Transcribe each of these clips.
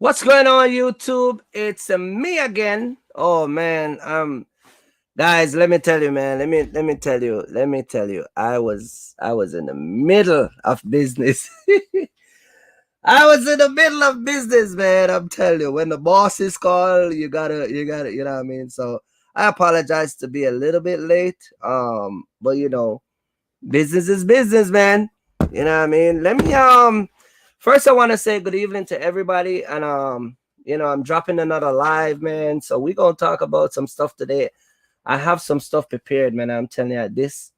What's going on, YouTube? It's me again. Oh man, guys, let me tell you, man. Let me tell you. I was in the middle of business. I was in the middle of business, man. I'm telling you, when the bosses call, you gotta, you know what I mean. So I apologize to be a little bit late. But business is business, man. You know what I mean. Let me first I want to say good evening to everybody, and I'm dropping another live, man. So we gonna talk about some stuff today. I have some stuff prepared, man. I'm telling you this.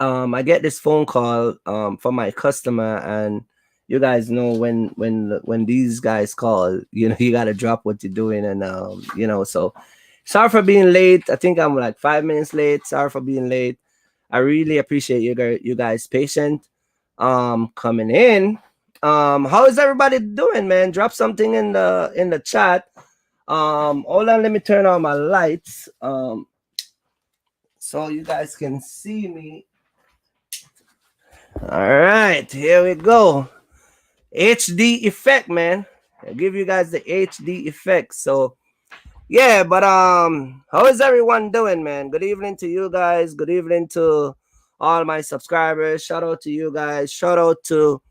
I get this phone call from my customer, and you guys know when these guys call, you gotta drop what you're doing, and so sorry for being late. I think I'm like 5 minutes late. Sorry for being late. I really appreciate you guys patient coming in. How is everybody doing, man? Drop something in the chat. Hold on, let me turn on my lights so you guys can see me. All right, here we go. HD effect, man. I'll give you guys the HD effect. So yeah, but how is everyone doing, man? Good evening to you guys. Good evening to all my subscribers. Shout out to you guys. Shout out to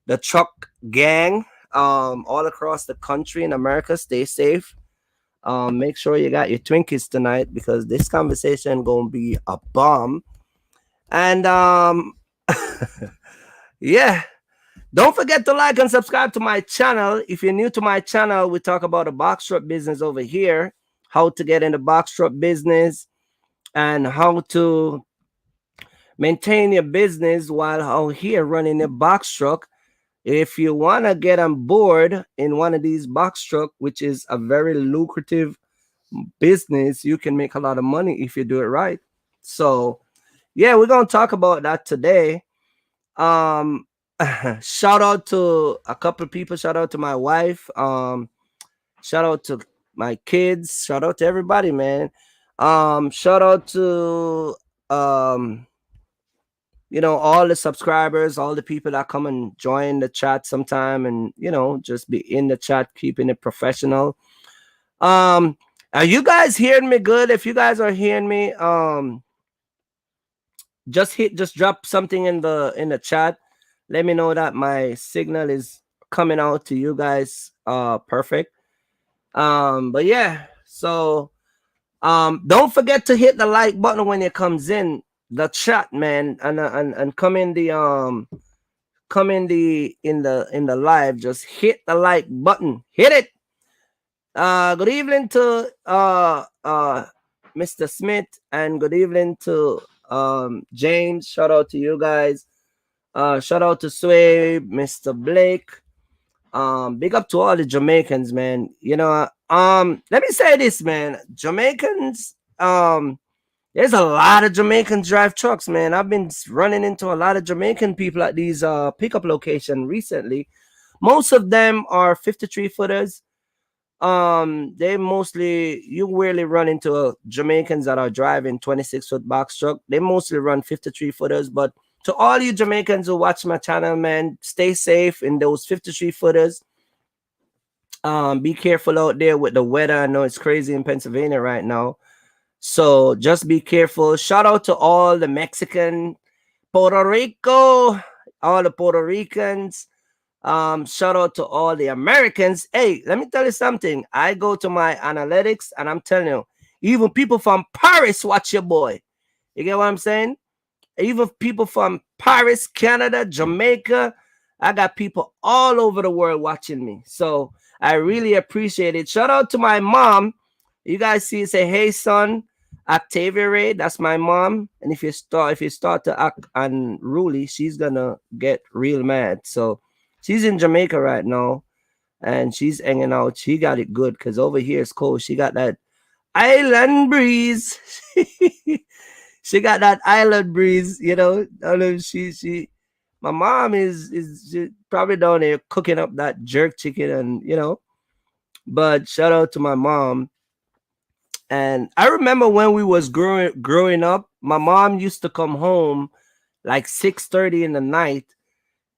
the truck gang all across the country in America. Stay safe. Make sure you got your Twinkies tonight because this conversation gonna be a bomb. And yeah, don't forget to like and subscribe to my channel. If you're new to my channel, we talk about the box truck business over here, how to get in the box truck business, and how to maintain your business while out here running a box truck. If you want to get on board in one of these box truck, which is a very lucrative business, you can make a lot of money if you do it right. So yeah, we're gonna talk about that today. Um, shout out to a couple of people. Shout out to my wife. Shout out to my kids. Shout out to everybody, man. Shout out to all the subscribers, all the people that come and join the chat sometime, and just be in the chat, keeping it professional. Are you guys hearing me good? If you guys are hearing me, just drop something in the chat. Let me know that my signal is coming out to you guys perfect. But yeah, so don't forget to hit the like button when it comes in the chat, man, and come in the in the live. Just hit the like button. Hit it. Good evening to Mr. Smith, and good evening to James. Shout out to you guys. Shout out to Sway, Mr. Blake. Big up to all the Jamaicans, man. Let me say this, man. Jamaicans, there's a lot of Jamaicans drive trucks, man. I've been running into a lot of Jamaican people at these pickup location recently. Most of them are 53 footers. They mostly, you rarely run into Jamaicans that are driving 26-foot box truck. They mostly run 53 footers. But to all you Jamaicans who watch my channel, man, stay safe in those 53 footers. Be careful out there with the weather. I know it's crazy in Pennsylvania right now, so just be careful. Shout out to all the Mexican, Puerto Rico, all the Puerto Ricans. Shout out to all the Americans. Hey, let me tell you something. I go to my analytics and I'm telling you, even people from Paris watch your boy. You get what I'm saying? Even people from Paris, Canada, Jamaica. I got people all over the world watching me. So I really appreciate it. Shout out to my mom. You guys see it say, hey son, Octavia Ray, that's my mom. And if you start to act unruly, she's gonna get real mad. So she's in Jamaica right now and she's hanging out. She got it good because over here it's cold. She got that island breeze. She got that island breeze, I know my mom is probably down there cooking up that jerk chicken, and but shout out to my mom. And I remember when we was growing up, my mom used to come home like 6:30 in the night,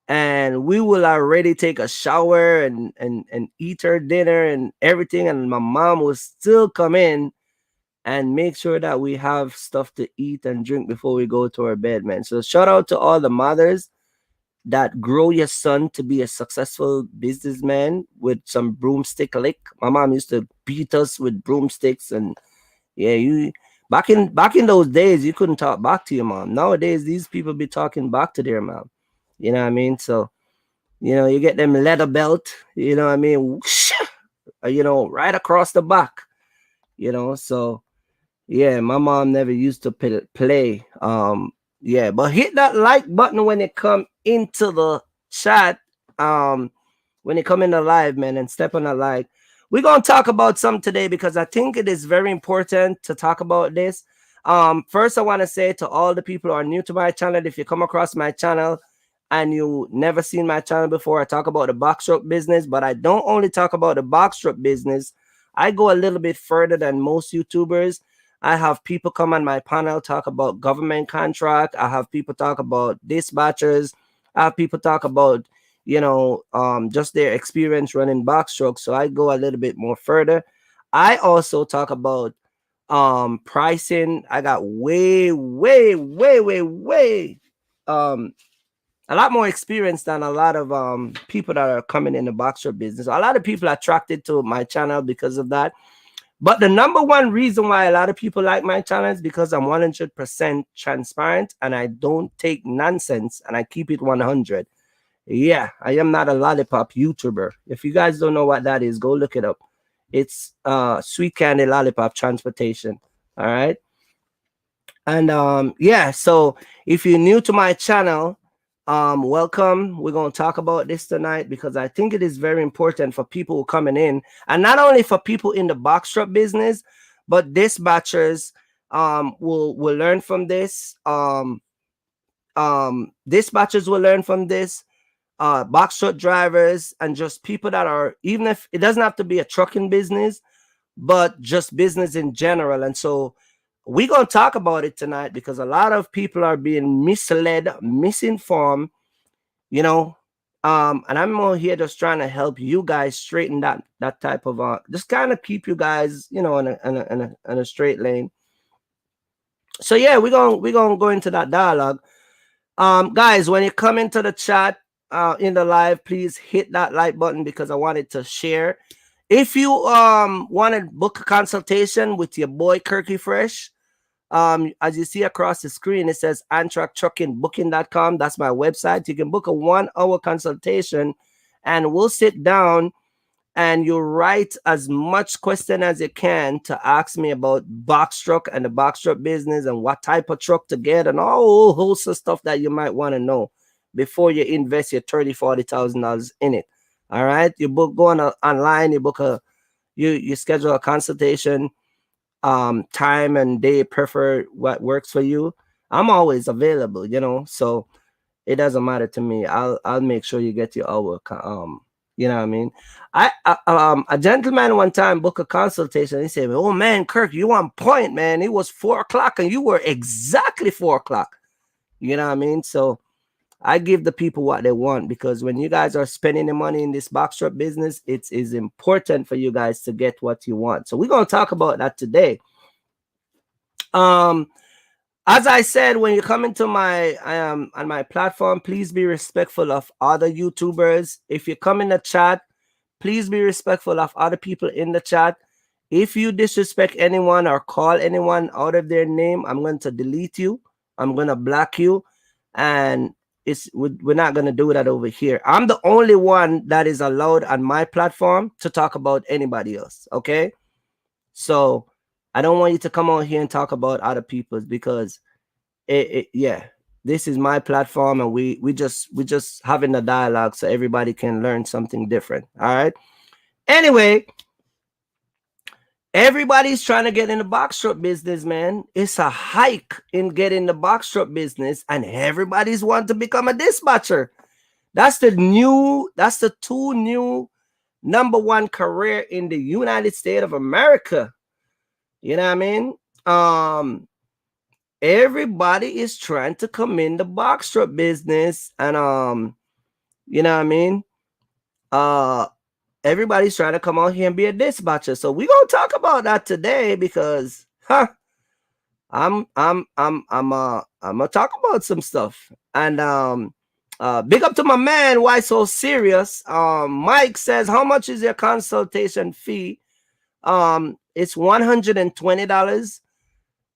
and we will already take a shower and eat our dinner and everything, and my mom will still come in and make sure that we have stuff to eat and drink before we go to our bed, man. So shout out to all the mothers that grow your son to be a successful businessman with some broomstick lick. My mom used to beat us with broomsticks, and yeah, you back in those days you couldn't talk back to your mom. Nowadays these people be talking back to their mom. You know what I mean? So you get them leather belt. You know what I mean? Whoosh, right across the back. So yeah, my mom never used to play. Yeah, but hit that like button when it come into the chat. When it come in the live, man, and step on the like. We're gonna talk about some today because I think it is very important to talk about this. First, I want to say to all the people who are new to my channel, if you come across my channel and you never seen my channel before, I talk about the box truck business, but I don't only talk about the box truck business. I go a little bit further than most YouTubers. I have people come on my panel talk about government contract. I have people talk about dispatchers. I have people talk about, just their experience running box trucks. So I go a little bit more further. I also talk about pricing. I got way, way, way, way, way a lot more experience than a lot of people that are coming in the box truck business. A lot of people are attracted to my channel because of that. But the number one reason why a lot of people like my channel is because I'm 100% transparent and I don't take nonsense and I keep it 100. Yeah, I am not a lollipop YouTuber. If you guys don't know what that is, go look it up. It's sweet candy lollipop transportation. All right. And yeah, so if you're new to my channel, welcome. We're going to talk about this tonight because I think it is very important for people who coming in, and not only for people in the box truck business, but dispatchers will learn from this. Dispatchers will learn from this. Box truck drivers and just people that are, even if it doesn't have to be a trucking business, but just business in general. And so we're going to talk about it tonight because a lot of people are being misled, misinformed, and I'm more here just trying to help you guys straighten that type of just kind of keep you guys, in a straight lane. So yeah, we're gonna go into that dialogue. Guys, when you come into the chat in the live, please hit that like button because I wanted to share. If you want to book a consultation with your boy Kirky Fresh, as you see across the screen, it says ontracktruckingbooking.com. That's my website. You can book a 1-hour consultation and we'll sit down and you write as much question as you can to ask me about box truck and the box truck business and what type of truck to get and all host of stuff that you might want to know before you invest your $30,000-$40,000 in it. All right, you go online, you book you schedule a consultation, time and day prefer what works for you. I'm always available, so it doesn't matter to me. I'll make sure you get your hour. You know what I mean? A gentleman one time booked a consultation. He said, "Oh man, Kirk, you on point, man. It was 4:00 and you were exactly 4:00." You know what I mean? So I give the people what they want because when you guys are spending the money in this box truck business, it is important for you guys to get what you want. So we're gonna talk about that today. As I said, when you come into my on my platform, please be respectful of other YouTubers. If you come in the chat, please be respectful of other people in the chat. If you disrespect anyone or call anyone out of their name, I'm going to delete you. I'm going to block you, and we're not going to do that over here. I'm the only one that is allowed on my platform to talk about anybody else. Okay, so I don't want you to come on here and talk about other people's because yeah, this is my platform and we just having a dialogue so everybody can learn something different. All right. Anyway, everybody's trying to get in the box truck business, man. It's a hike in getting the box truck business and everybody's want to become a dispatcher. That's the two new number one career in the United States of America. You know what I mean? Everybody is trying to come in the box truck business, and You know what I mean? Everybody's trying to come out here and be a dispatcher. So we're gonna talk about that today because I'm gonna talk about some stuff. And big up to my man, why so serious? Mike says, how much is your consultation fee? It's $120.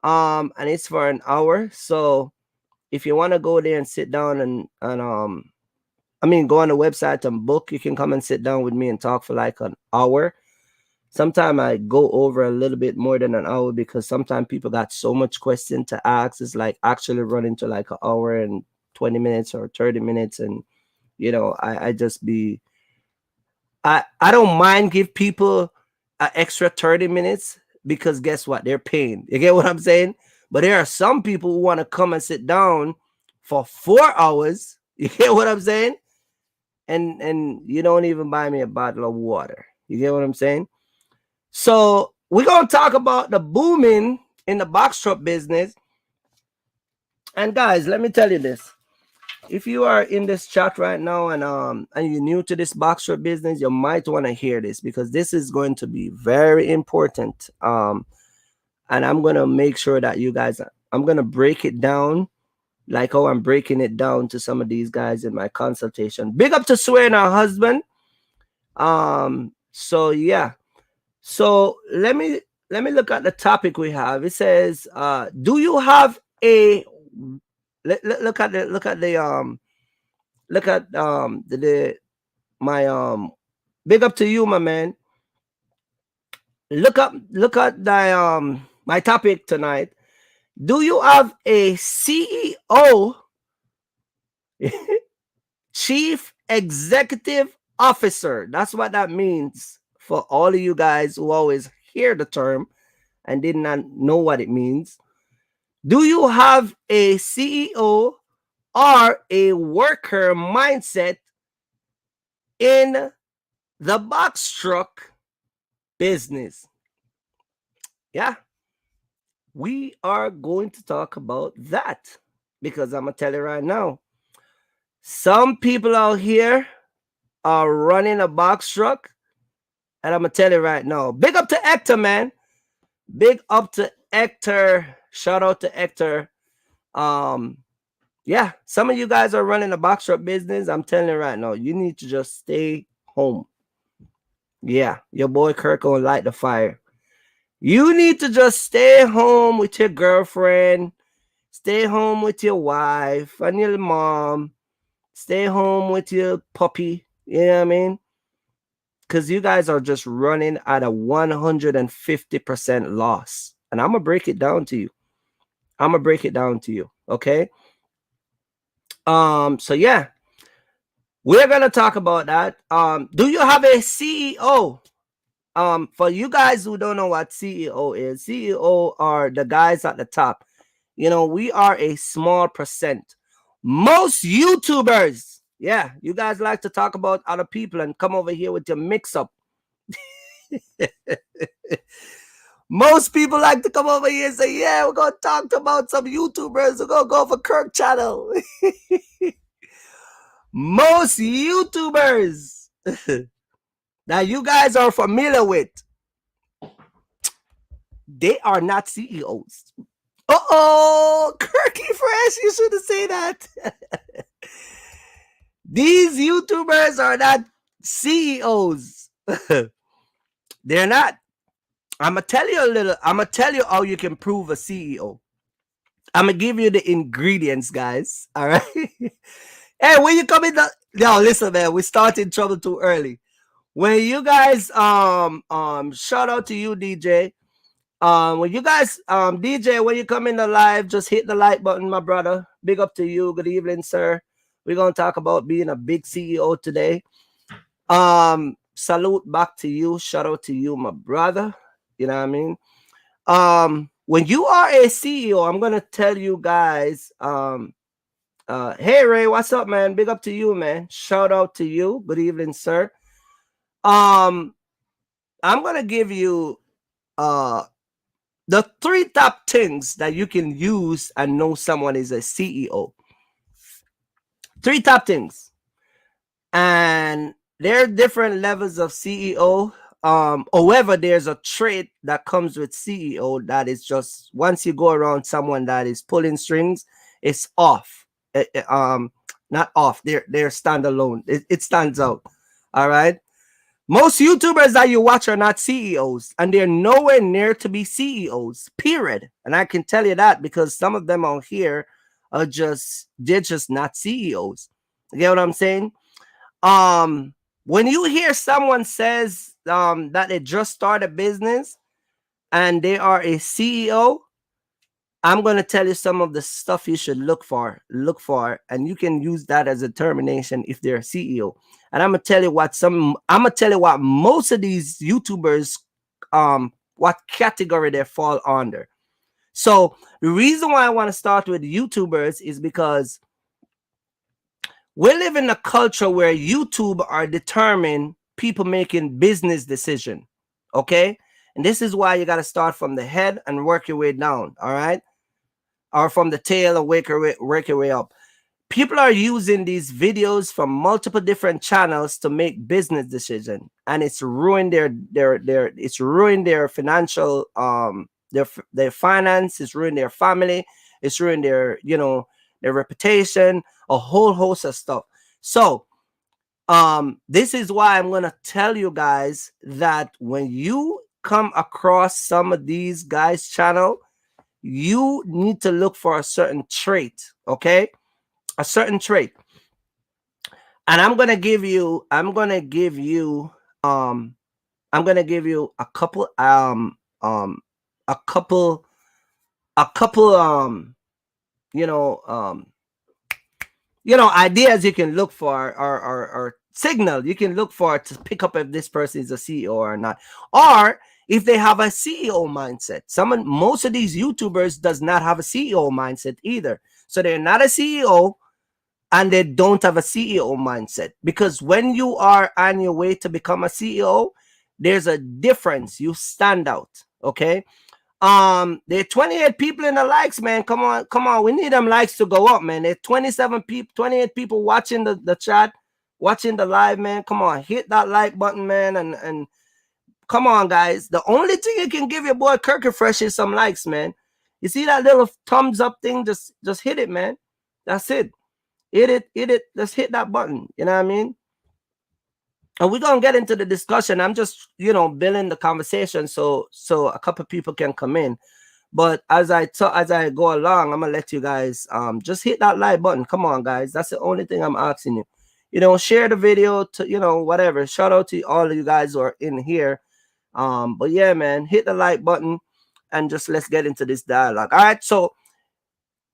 And it's for an hour. So if you want to go there and sit down and go on the website and book, you can come and sit down with me and talk for like an hour. Sometimes I go over a little bit more than an hour because sometimes people got so much question to ask. It's like actually running to like an hour and 20 minutes or 30 minutes. And, I just be, I don't mind give people an extra 30 minutes because guess what? They're paying. You get what I'm saying? But there are some people who want to come and sit down for 4 hours. You get what I'm saying? And you don't even buy me a bottle of water. You get what I'm saying? So we're going to talk about the booming in the box truck business. And guys, let me tell you this. If you are in this chat right now and you're new to this box truck business, you might want to hear this because this is going to be very important. And I'm going to make sure that you guys, I'm going to break it down like how I'm breaking it down to some of these guys in my consultation. Big up to Sway and her husband. So yeah. So let me look at the topic we have. It says, do you have a look at my big up to you, my man. Look at the my topic tonight. Do you have a CEO, Chief Executive Officer? That's what that means for all of you guys who always hear the term and did not know what it means. Do you have a CEO or a worker mindset in the box truck business? Yeah, we are going to talk about that because I'm going to tell you right now. Some people out here are running a box truck, and I'm going to tell you right now. Big up to Hector, man. Big up to Hector. Shout out to Hector. Yeah, some of you guys are running a box truck business. I'm telling you right now, you need to just stay home. Yeah, your boy Kirk gonna light the fire. You need to just stay home with your girlfriend, stay home with your wife and your mom, stay home with your puppy. You know what I mean? Because you guys are just running at a 150% loss. And I'm gonna break it down to you. Okay. So yeah, we're gonna talk about that. Do you have a CEO? For you guys who don't know what CEO is, CEO are the guys at the top. We are a small percent. Most YouTubers, yeah, you guys like to talk about other people and come over here with your mix-up. Most people like to come over here and say, yeah, we're going to talk about some YouTubers. We're going to go for Kirk channel. Most YouTubers that you guys are familiar with, they are not CEOs. Kirky Fresh, you shouldn't say that. These YouTubers are not CEOs. They're not. I'm going to tell you how you can prove a CEO. I'm going to give you the ingredients, guys. All right. Hey, when you come in, yo, listen, man, we started trouble too early. When you guys, shout out to you, DJ. When you guys, DJ, when you come in the live, just hit the like button, my brother. Big up to you. Good evening, sir. We're going to talk about being a big CEO today. Salute back to you. Shout out to you, my brother. You know what I mean? When you are a CEO, I'm going to tell you guys, hey, Ray, what's up, man? Big up to you, man. Shout out to you. Good evening, sir. I'm going to give you, the 3 top things that you can use and know someone is a CEO. 3 top things. And there are different levels of CEO. However, there's a trait that comes with CEO that is just once you go around someone that is pulling strings, it's off. Not off. They're standalone. It stands out. All right. Most YouTubers that you watch are not CEOs, and they're nowhere near to be CEOs. Period. And I can tell you that because some of them out here are they're just not CEOs. You get what I'm saying? When you hear someone says that they just started a business and they are a CEO, I'm going to tell you some of the stuff you should look for, and you can use that as a determination if they're a CEO. And I'm going to tell you what most of these YouTubers, what category they fall under. So the reason why I want to start with YouTubers is because we live in a culture where YouTube are determining people making business decision. Okay. And this is why you got to start from the head and work your way down. All right. Or from the tail and work your way up. People are using these videos from multiple different channels to make business decision, and it's ruined it's ruined their financial their finance, it's ruined their family, it's ruined their their reputation, a whole host of stuff. So this is why I'm gonna tell you guys that when you come across some of these guys' channel, you need to look for a certain trait, okay? A certain trait. And I'm gonna give you a couple ideas you can look for, or signal you can look for to pick up if this person is a CEO or not, or if they have a CEO mindset. Most of these YouTubers does not have a CEO mindset either. So they're not a CEO and they don't have a CEO mindset, because when you are on your way to become a CEO, there's a difference. You stand out. Okay. There are 28 people in the likes, man. Come on. We need them likes to go up, man. There's 28 people watching the chat, watching the live, man. Come on, hit that like button, man, and come on, guys. The only thing you can give your boy Kirky Fresh is some likes, man. You see that little thumbs up thing? Just hit it, man. That's it. Hit it. Just hit that button. You know what I mean? And we're gonna get into the discussion. I'm just, building the conversation so a couple people can come in. But as I go along, I'm gonna let you guys just hit that like button. Come on, guys. That's the only thing I'm asking you. Share the video to whatever. Shout out to all of you guys who are in here. But yeah, man, hit the like button and just let's get into this dialogue. All right, so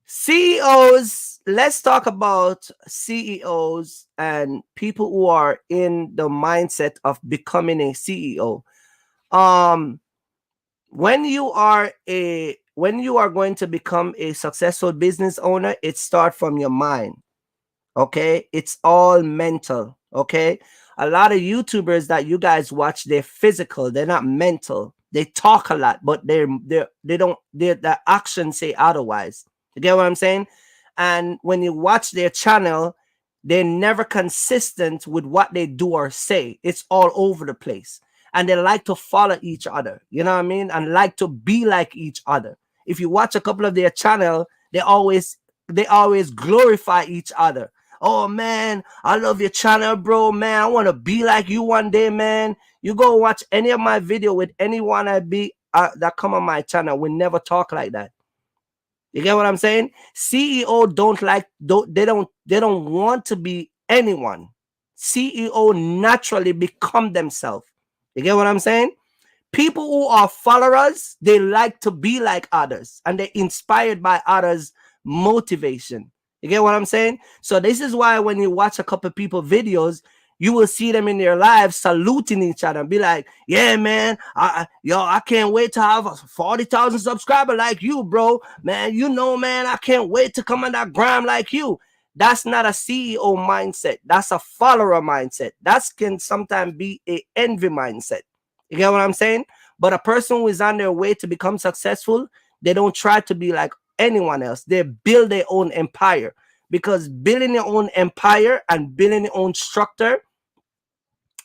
CEOs, let's talk about CEOs and people who are in the mindset of becoming a CEO. When you are going to become a successful business owner, it starts from your mind. Okay, it's all mental. Okay, a lot of YouTubers that you guys watch, they're physical, they're not mental. They talk a lot, but their actions say otherwise. You get what I'm saying? And when you watch their channel, they're never consistent with what they do or say. It's all over the place. And they like to follow each other. You know what I mean? And like to be like each other. If you watch a couple of their channel, they always glorify each other. Oh man, I love your channel, bro. Man, I want to be like you one day, man. You go watch any of my video with anyone that come on my channel. We never talk like that. You get what I'm saying? CEO they don't want to be anyone. CEO naturally become themselves. You get what I'm saying? People who are followers, they like to be like others, and they're inspired by others' motivation. You get what I'm saying? So this is why when you watch a couple people videos, you will see them in their lives saluting each other and be like, yeah, man, I can't wait to have 40,000 subscribers like you, bro. Man, man, I can't wait to come on that gram like you. That's not a CEO mindset. That's a follower mindset. That can sometimes be an envy mindset. You get what I'm saying? But a person who is on their way to become successful, they don't try to be like anyone else. They build their own empire. because building your own empire and building your own structure,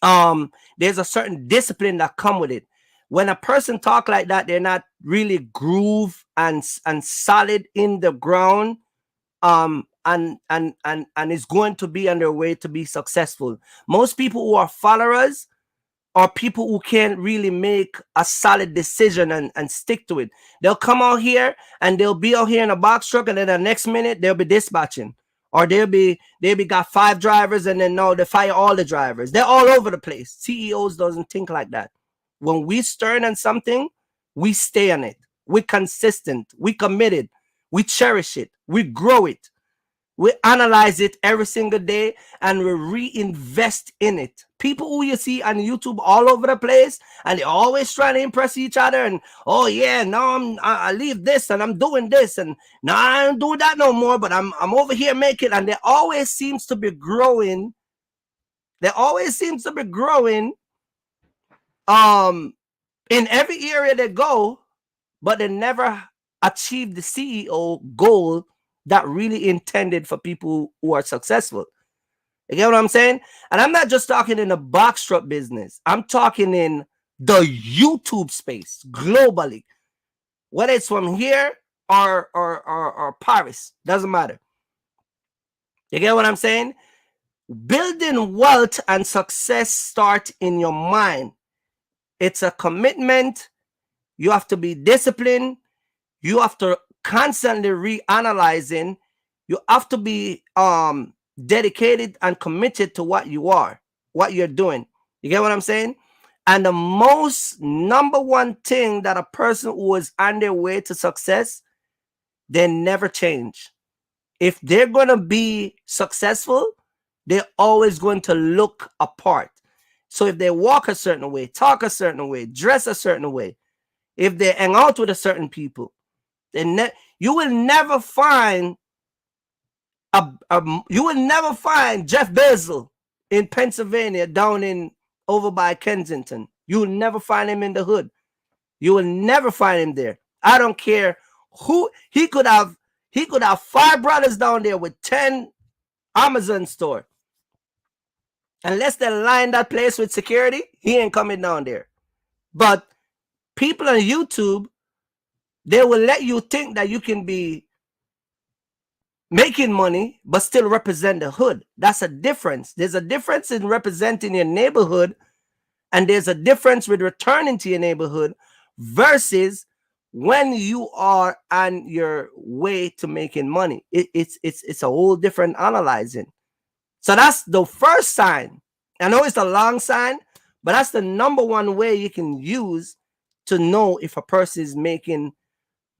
there's a certain discipline that come with it. When a person talk like that, they're not really groove and solid in the ground, and is going to be on their way to be successful. Most people who are followers are people who can't really make a solid decision and stick to it. They'll come out here and they'll be out here in a box truck, and then the next minute they'll be dispatching, or they'll be got 5 drivers, and then no, they fire all the drivers. They're all over the place. CEOs doesn't think like that. When we stern on something, we stay on it. We're consistent. We committed. We cherish it. We grow it. We analyze it every single day, and we reinvest in it. People who you see on YouTube all over the place, and they're always trying to impress each other, and oh yeah, now I leave this and I'm doing this, and now I don't do that no more, but I'm over here making, and there always seems to be growing. There always seems to be growing in every area they go, but they never achieve the CEO goal that really intended for people who are successful. You get what I'm saying? And I'm not just talking in the box truck business. I'm talking in the YouTube space globally. Whether it's from here or Paris, doesn't matter. You get what I'm saying? Building wealth and success start in your mind. It's a commitment. You have to be disciplined. You have to constantly reanalyzing. You have to be dedicated and committed to what you are, what you're doing. You get what I'm saying? And the most number one thing that a person who is on their way to success, they never change. If they're going to be successful, they're always going to look apart. So if they walk a certain way, talk a certain way, dress a certain way, if they hang out with a certain people, you will never find Jeff Bezos in Pennsylvania down over by Kensington. You will never find him in the hood. You will never find him there. I don't care who. He could have 5 brothers down there with 10 Amazon store. Unless they line that place with security, he ain't coming down there. But people on YouTube, they will let you think that you can be making money but still represent the hood. That's a difference. There's a difference in representing your neighborhood, and there's a difference with returning to your neighborhood versus when you are on your way to making money. It's a whole different analyzing. So that's the first sign. I know it's a long sign, but that's the number one way you can use to know if a person is making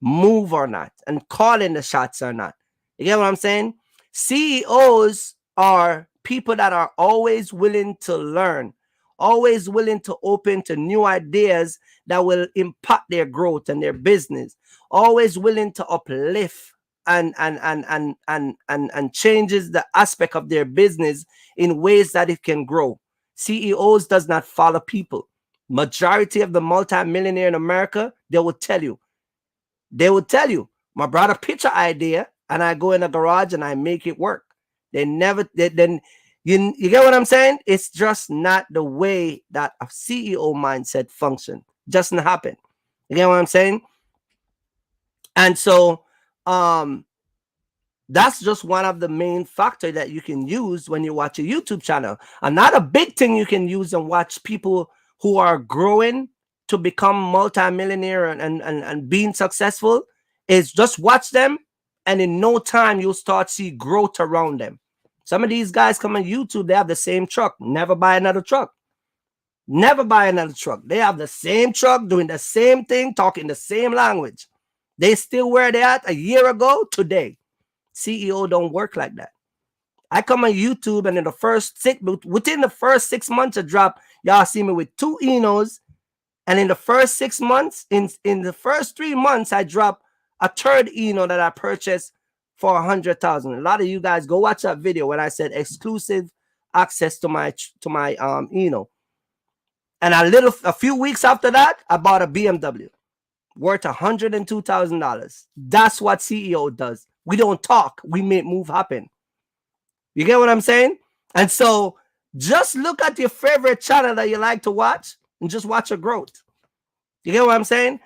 move or not and calling the shots or not. You get what I'm saying? CEOs are people that are always willing to learn, always willing to open to new ideas that will impact their growth and their business, always willing to uplift and changes the aspect of their business in ways that it can grow. CEOs does not follow people. Majority of the multi-millionaire in America, they will tell you, my brother pitch an idea and I go in the garage and I make it work. You get what I'm saying? It's just not the way that a CEO mindset function. Just not happen. You get what I'm saying? And so that's just one of the main factors that you can use when you watch a YouTube channel. Another big thing you can use and watch people who are growing to become multi-millionaire and being successful is just watch them, and in no time you'll start see growth around them. Some of these guys come on YouTube, they have the same truck, never buy another truck. Never buy another truck. They have the same truck, doing the same thing, talking the same language. They still where they at a year ago today. CEO don't work like that. I come on YouTube, and within the first 6 months of drop, y'all see me with 2 Enos. And in the first 6 months, in the first 3 months, I dropped a 3rd Eno that I purchased for 100,000. A lot of you guys go watch that video when I said exclusive access to my Eno. And a few weeks after that, I bought a BMW worth $102,000. That's what CEO does. We don't talk, we make move happen. You get what I'm saying? And so just look at your favorite channel that you like to watch and just watch your growth. You get what I'm saying?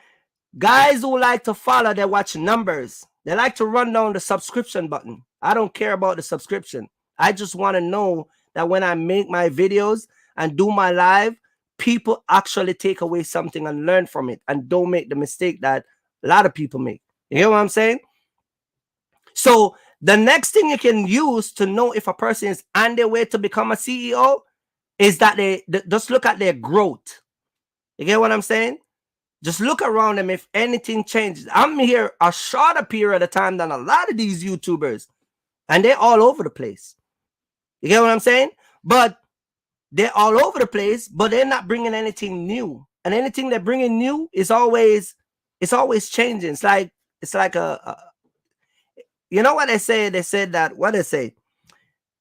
Guys who like to follow, they watch numbers. They like to run down the subscription button. I don't care about the subscription. I just want to know that when I make my videos and do my live, people actually take away something and learn from it and don't make the mistake that a lot of people make. You hear what I'm saying? So the next thing you can use to know if a person is on their way to become a CEO is that they just look at their growth. You get what I'm saying? Just look around them if anything changes. I'm here a shorter period of time than a lot of these YouTubers, and they're all over the place. You get what I'm saying? But they're all over the place, but they're not bringing anything new. And anything they're bringing new is always changing. It's like a you know what they say? They said that, what they say?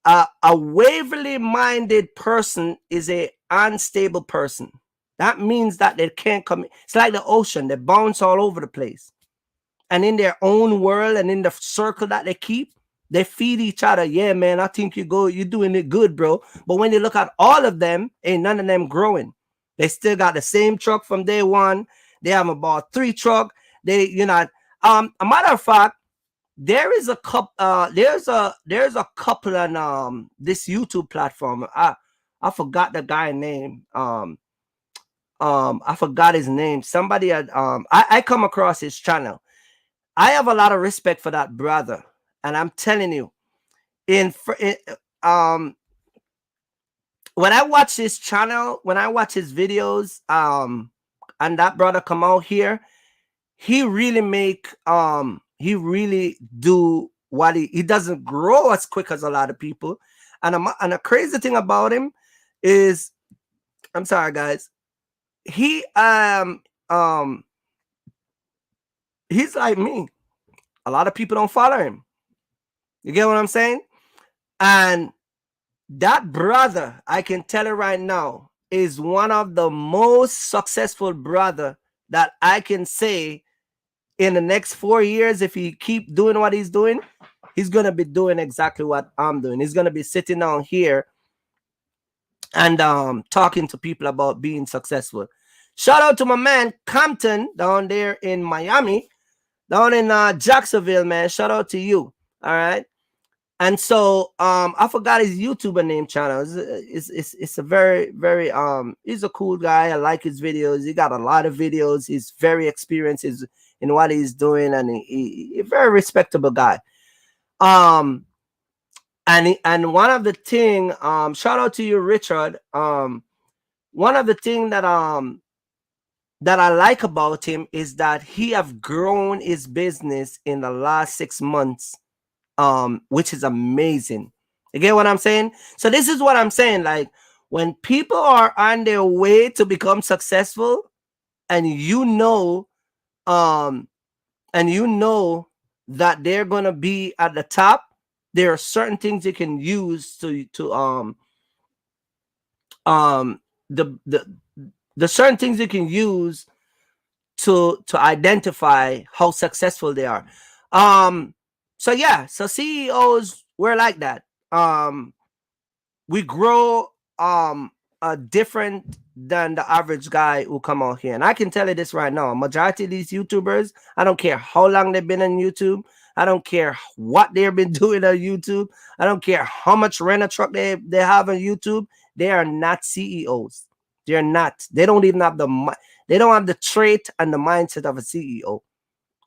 A waverly-minded person is a unstable person. That means that they can't come. It's like the ocean. They bounce all over the place. And in their own world and in the circle that they keep, they feed each other. Yeah, man, I think you're doing it good, bro. But when you look at all of them, ain't none of them growing. They still got the same truck from day one. They haven't bought 3 truck. A matter of fact, there is a couple there's a couple on this YouTube platform. I forgot the guy's name. I forgot his name. Somebody had I come across his channel. I have a lot of respect for that brother, and I'm telling you, when I watch his channel, when I watch his videos, and that brother come out here, he really do what he doesn't grow as quick as a lot of people. And a crazy thing about him is, I'm sorry guys, he's like me. A lot of people don't follow him. You get what I'm saying? And that brother, I can tell you right now, is one of the most successful brother that I can say in the next 4 years. If he keep doing what he's doing, he's going to be doing exactly what I'm doing. He's going to be sitting down here and talking to people about being successful. Shout out to my man Compton down there in Miami, down in Jacksonville, man. Shout out to you. All right. And so I forgot his YouTuber name channel. It's a very, very he's a cool guy. I like his videos. He got a lot of videos. He's very experienced in what he's doing, and he a very respectable guy. And one of the thing, shout out to you, Richard. One of the thing that I like about him is that he have grown his business in the last 6 months, which is amazing. You get what I'm saying? So this is what I'm saying. Like, when people are on their way to become successful, and you know that they're gonna be at the top, there are certain things you can use to the certain things you can use to identify how successful they are. So yeah, so CEOs, we're like that. We grow different than the average guy who come out here. And I can tell you this right now, majority of these YouTubers, I don't care how long they've been on YouTube, I don't care what they've been doing on YouTube, I don't care how much rent a truck they have on YouTube, they are not CEOs. They're not. They don't even have the trait and the mindset of a CEO.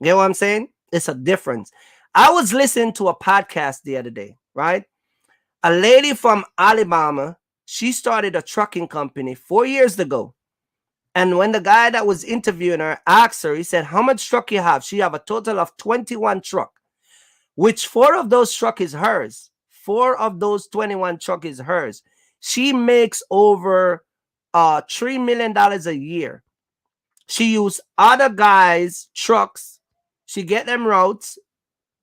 You know what I'm saying? It's a difference. I was listening to a podcast the other day, right? A lady from Alabama, she started a trucking company 4 years ago. And when the guy that was interviewing her asked her, he said, how much truck you have? She have a total of 21 truck, which 4 of those truck is hers. 4 of those 21 truck is hers. She makes over $3 million a year. She used other guys' trucks. She get them routes.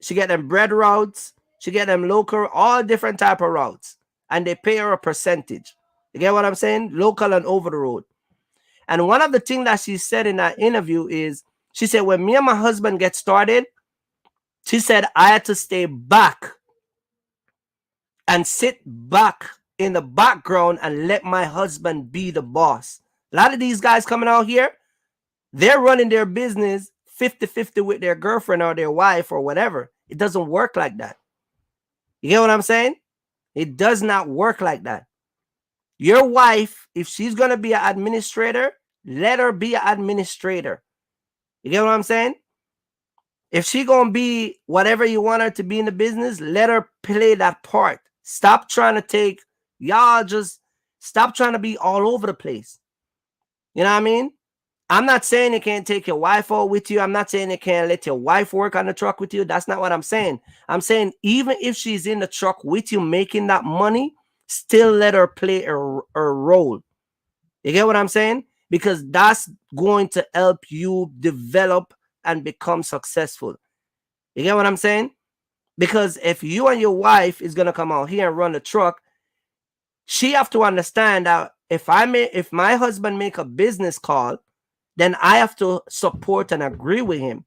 She get them bread routes. She get them local, all different type of routes. And they pay her a percentage. You get what I'm saying? Local and over the road. And one of the things that she said in that interview is, she said, when me and my husband get started, she said, I had to stay back and sit back in the background and let my husband be the boss. A lot of these guys coming out here, they're running their business 50-50 with their girlfriend or their wife or whatever. It doesn't work like that. You get what I'm saying? It does not work like that. Your wife, if she's going to be an administrator, let her be an administrator. You get what I'm saying? If she going to be whatever you want her to be in the business, let her play that part. Stop trying to take, y'all just stop trying to be all over the place. You know what I mean? I'm not saying you can't take your wife out with you. I'm not saying you can't let your wife work on the truck with you. That's not what I'm saying. I'm saying even if she's in the truck with you making that money, still let her play her role. You get what I'm saying? Because that's going to help you develop and become successful. You get what I'm saying? Because if you and your wife is going to come out here and run the truck, she have to understand that if my husband make a business call, then I have to support and agree with him.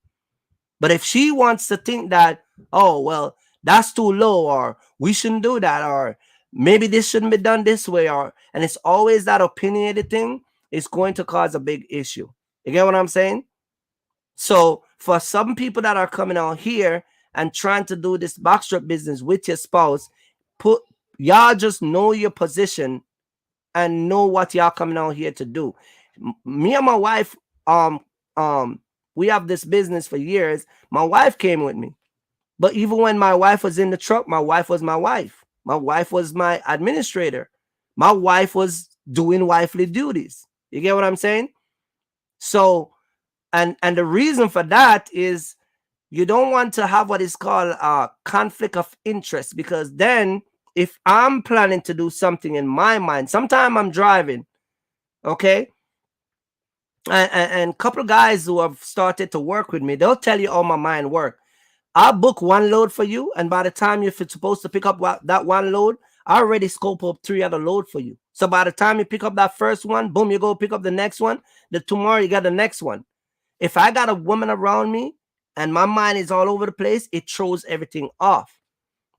But if she wants to think that, oh, well, that's too low, or we shouldn't do that, or maybe this shouldn't be done this way, and it's always that opinionated thing, it's going to cause a big issue. You get what I'm saying? So for some people that are coming out here and trying to do this boxtruck business with your spouse, y'all just know your position and know what y'all coming out here to do. Me and my wife, we have this business for years. My wife came with me. But even when my wife was in the truck, my wife was my wife. My wife was my administrator. My wife was doing wifely duties. You get what I'm saying? So, and the reason for that is you don't want to have what is called a conflict of interest, because then if I'm planning to do something in my mind, sometime I'm driving, okay? And a couple of guys who have started to work with me, they'll tell you how my mind works. I'll book one load for you, and by the time you're supposed to pick up that one load, I already scope up 3 other load for you. So by the time you pick up that first one, boom, you go pick up the next one. Tomorrow you got the next one. If I got a woman around me and my mind is all over the place, it throws everything off.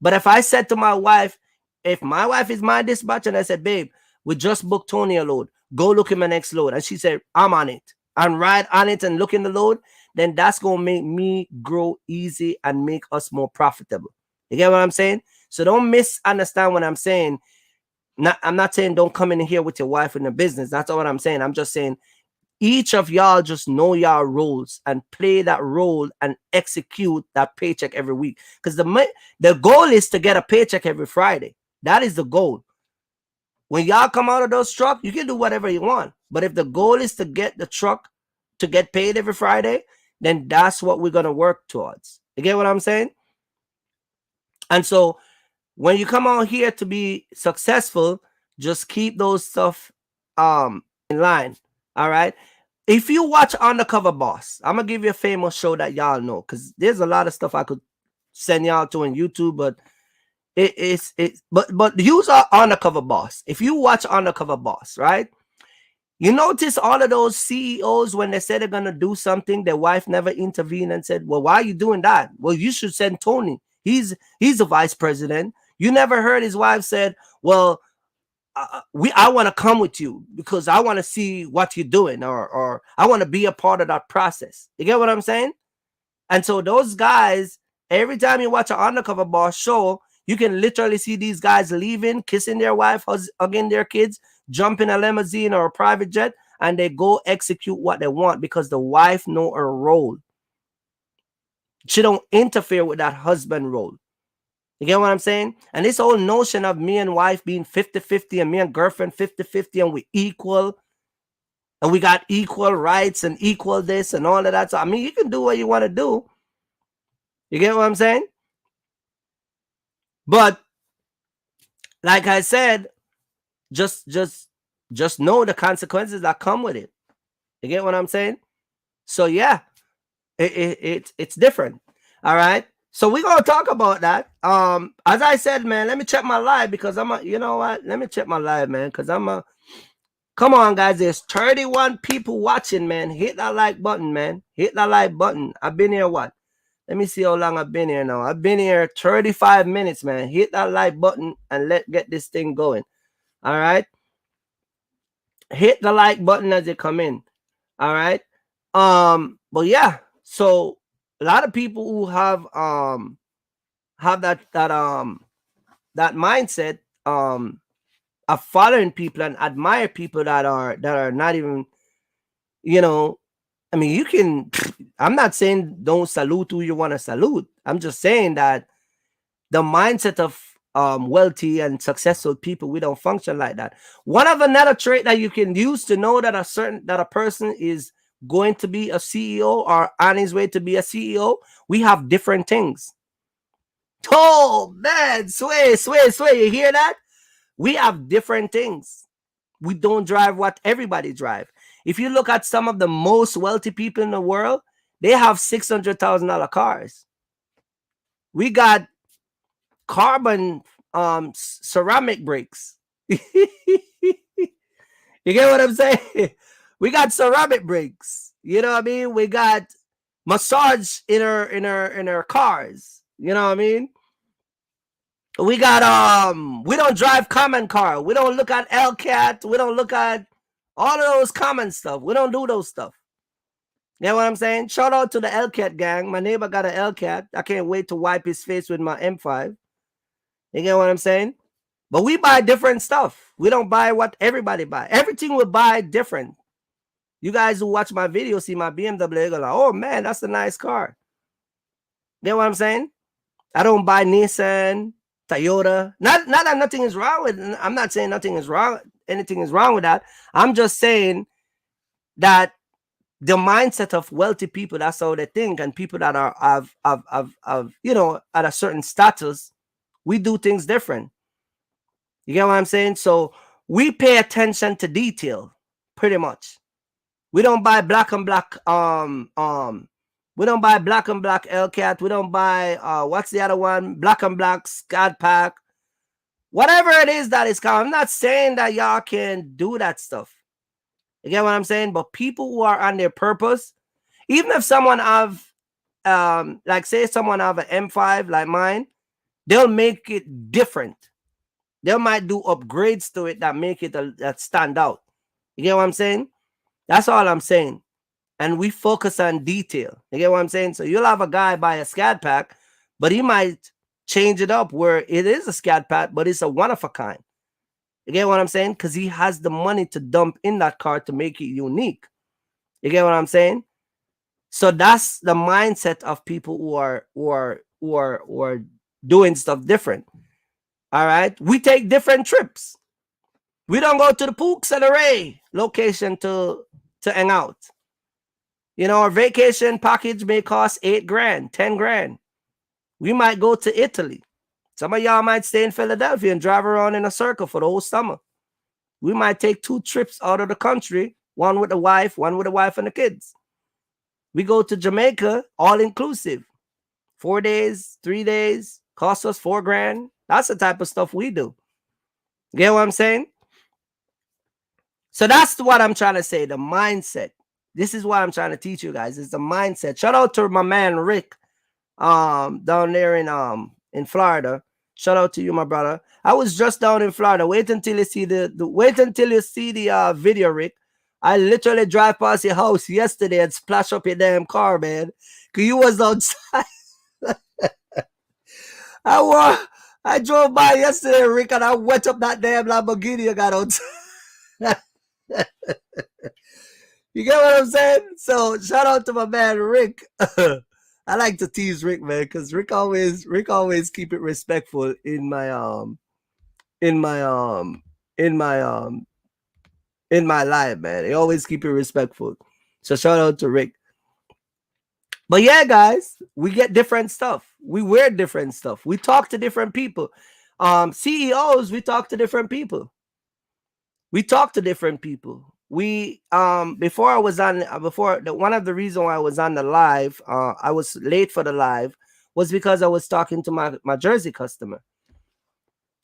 But if I said to my wife, if my wife is my dispatcher, and I said, babe, we just booked Tony a load, go look at my next load, and she said, I'm on it, and right on it and look in the load, then that's going to make me grow easy and make us more profitable. You get what I'm saying? So don't misunderstand what I'm saying. I'm not saying don't come in here with your wife in the business. That's not what I'm saying. I'm just saying each of y'all just know y'all roles and play that role and execute that paycheck every week. Because the goal is to get a paycheck every Friday. That is the goal. When y'all come out of those trucks, you can do whatever you want. But if the goal is to get the truck to get paid every Friday, then that's what we're going to work towards. You get what I'm saying? And so when you come out here to be successful, just keep those stuff in line. All right. If you watch Undercover Boss, I'm going to give you a famous show that y'all know, because there's a lot of stuff I could send y'all to on YouTube, but but use Undercover Boss. If you watch Undercover Boss, right? You notice all of those CEOs, when they said they're going to do something, their wife never intervened and said, well, why are you doing that? Well, you should send Tony. He's the vice president. You never heard his wife said, well, I want to come with you because I want to see what you're doing, or I want to be a part of that process. You get what I'm saying? And so those guys, every time you watch an Undercover Boss show, you can literally see these guys leaving, kissing their wife, hugging their kids, jump in a limousine or a private jet, and they go execute what they want because the wife know her role. She don't interfere with that husband role. You get what I'm saying? And this whole notion of me and wife being 50-50 and me and girlfriend 50-50 and we equal and we got equal rights and equal this and all of that. So, I mean, you can do what you want to do. You get what I'm saying? But like I said, just know the consequences that come with it. You get what I'm saying? So yeah, it's different. All right. So we're gonna talk about that. As I said, man, let me check my live because you know what? Let me check my live, man, because come on, guys. There's 31 people watching, man. Hit that like button, man. Hit that like button. I've been here, what? Let me see how long I've been here now. I've been here 35 minutes, man. Hit that like button and get this thing going. All right. Hit the like button as you come in. All right. But yeah, so a lot of people who have that mindset of following people and admire people that are not even, you know, I mean, you can, I'm not saying don't salute who you want to salute. I'm just saying that the mindset of wealthy and successful people, we don't function like that. One of another trait that you can use to know that a person is going to be a CEO or on his way to be a CEO, we have different things. Oh man, sway, you hear that? We have different things. We don't drive what everybody drive. If you look at some of the most wealthy people in the world, they have $600,000 cars. We got carbon ceramic brakes. You get what I'm saying? We got ceramic brakes. You know what I mean? We got massage in our cars. You know what I mean? We got we don't drive common car. We don't look at LCAT. We don't look at all of those common stuff. We don't do those stuff. You know what I'm saying? Shout out to the LCAT gang. My neighbor got an LCAT. I can't wait to wipe his face with my M5. You get what I'm saying? But we buy different stuff. We don't buy what everybody buy. Everything we buy different. You guys who watch my video see my BMW, go like, oh man, that's a nice car. You know what I'm saying? I don't buy Nissan, Toyota. Not that nothing is wrong with it. I'm not saying nothing is wrong. Anything is wrong with that. I'm just saying that the mindset of wealthy people, that's how they think, and people that are of you know, at a certain status, we do things different. You get what I'm saying? So we pay attention to detail, pretty much. We don't buy black and black we don't buy black and black LCAT. We don't buy what's the other one? Black and black Scat Pack. Whatever it is that is called. I'm not saying that y'all can do that stuff. You get what I'm saying? But people who are on their purpose, even if someone have like say someone have an M5 like mine, they'll make it different. They might do upgrades to it that make it that stand out. You get what I'm saying? That's all I'm saying. And we focus on detail. You get what I'm saying? So you'll have a guy buy a Scat Pack, but he might change it up where it is a Scat Pack, but it's a one of a kind. You get what I'm saying? Because he has the money to dump in that car to make it unique. You get what I'm saying? So that's the mindset of people who are doing stuff different. All right. We take different trips. We don't go to the Pooks and Array location to hang out. You know, our vacation package may cost $8,000, $10,000. We might go to Italy. Some of y'all might stay in Philadelphia and drive around in a circle for the whole summer. We might take 2 trips out of the country, one with the wife and the kids. We go to Jamaica, all inclusive. 4 days, 3 days, cost us $4,000. That's the type of stuff we do. Get what I'm saying? So that's what I'm trying to say, the mindset. This is what I'm trying to teach you guys. It's the mindset. Shout out to my man Rick, down there in Florida. Shout out to you, my brother. I was just down in Florida. Wait until you see the video, Rick. I literally drive past your house yesterday and splash up your damn car, man. Cause you was outside. I drove by yesterday, Rick, and I wet up that damn Lamborghini you got outside. You get what I'm saying? So shout out to my man Rick. I like to tease Rick, man, because Rick always keep it respectful in my life, man. He always keep it respectful. So shout out to Rick. But yeah, guys, we get different stuff. We wear different stuff. We talk to different people. CEOs, we talk to different people. We before one of the reasons why I was on the live, I was late for the live, was because I was talking to my Jersey customer.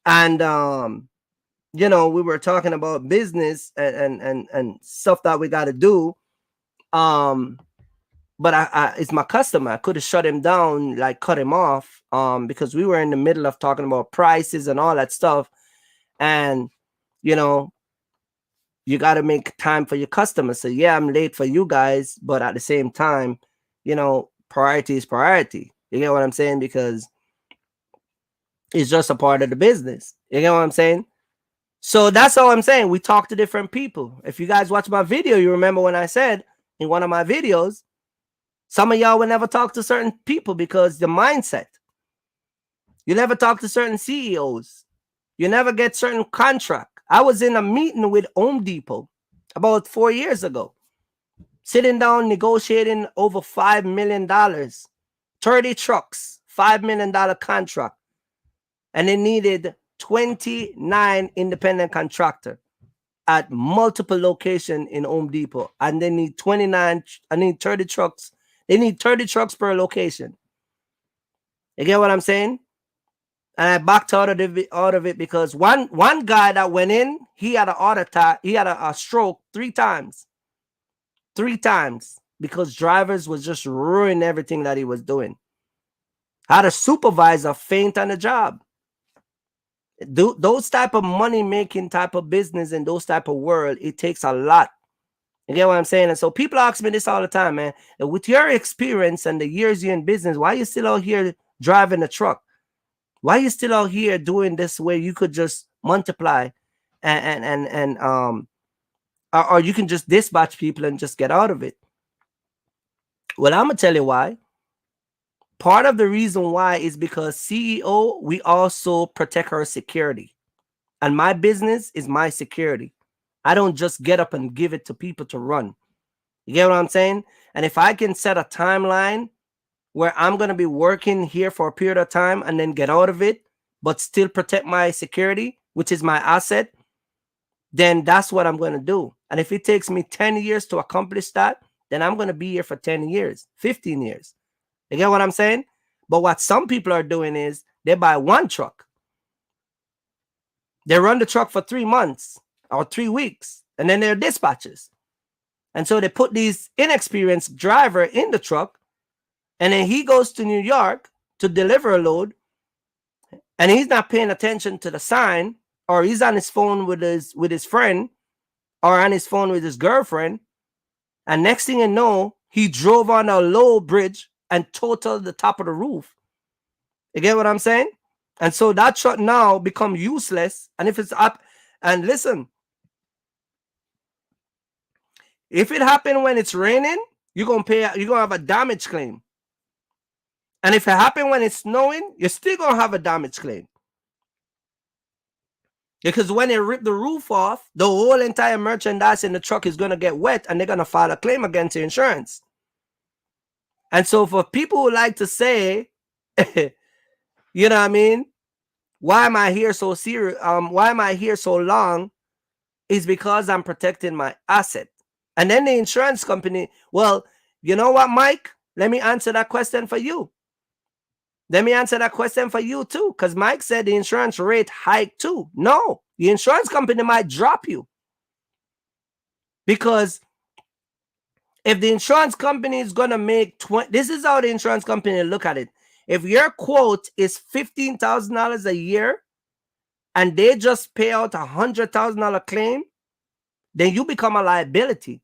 And you know, we were talking about business and stuff that we got to do. but it's my customer. I could have shut him down, like cut him off, because we were in the middle of talking about prices and all that stuff. And, you know, you got to make time for your customers. So yeah, I'm late for you guys, but at the same time, you know, priority is priority. You get what I'm saying? Because it's just a part of the business. You get what I'm saying? So that's all I'm saying. We talk to different people. If you guys watch my video, you remember when I said in one of my videos, some of y'all will never talk to certain people because the mindset. You never talk to certain CEOs. You never get certain contract. I was in a meeting with Home Depot about 4 years ago, sitting down negotiating over $5 million, 30 trucks, $5 million contract. And they needed 29 independent contractor at multiple locations in Home Depot. And they need 30 trucks. They need 30 trucks per location. You get what I'm saying? And I backed out of it because one guy that went in, he had a stroke 3 times. 3 times because drivers was just ruining everything that he was doing. Had a supervisor faint on the job. Those type of money making type of business and those type of world, it takes a lot. You get what I'm saying? And so people ask me this all the time, man. With your experience and the years you're in business, why are you still out here driving a truck? Why are you still out here doing this where you could just multiply or you can just dispatch people and just get out of it? Well, I'm gonna tell you why. Part of the reason why is because CEO, we also protect our security. And my business is my security. I don't just get up and give it to people to run. You get what I'm saying? And if I can set a timeline where I'm going to be working here for a period of time and then get out of it, but still protect my security, which is my asset, then that's what I'm going to do. And if it takes me 10 years to accomplish that, then I'm going to be here for 10 years, 15 years. You get what I'm saying? But what some people are doing is they buy one truck. They run the truck for 3 months or 3 weeks, and then they're dispatchers. And so they put these inexperienced driver in the truck, and then he goes to New York to deliver a load, and he's not paying attention to the sign, or he's on his phone with his friend, or on his phone with his girlfriend. And next thing you know, he drove on a low bridge and totaled the top of the roof. You get what I'm saying? And so that truck now become useless. And if it's up, and listen, if it happened when it's raining, you're gonna have a damage claim. And if it happened when it's snowing, you're still gonna have a damage claim. Because when they rip the roof off, the whole entire merchandise in the truck is gonna get wet, and they're gonna file a claim against the insurance. And so for people who like to say, you know what I mean? Why am I here so serious? Why am I here so long? Is because I'm protecting my asset. And then the insurance company, well, you know what, Mike? Let me answer that question for you. Let me answer that question for you too. Because Mike said the insurance rate hiked too. No, the insurance company might drop you. Because if the insurance company is going to make this is how the insurance company look at it. If your quote is $15,000 a year and they just pay out $100,000 claim, then you become a liability.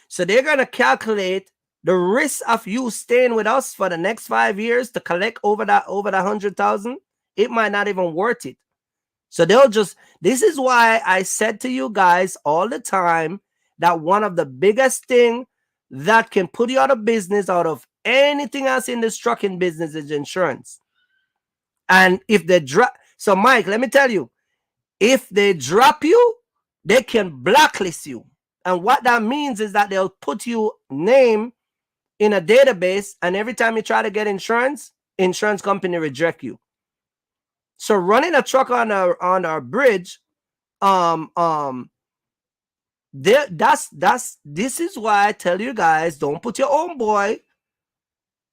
So they're going to calculate the risk of you staying with us for the next 5 years to collect over that 100,000. It might not even worth it. So this is why I said to you guys all the time that one of the biggest thing that can put you out of business, out of anything else in this trucking business, is insurance. And if they drop, so Mike, let me tell you, if they drop you, they can blacklist you. And what that means is that they'll put your name in a database, and every time you try to get insurance company reject you. So running a truck on our bridge, this is why I tell you guys, don't put your own boy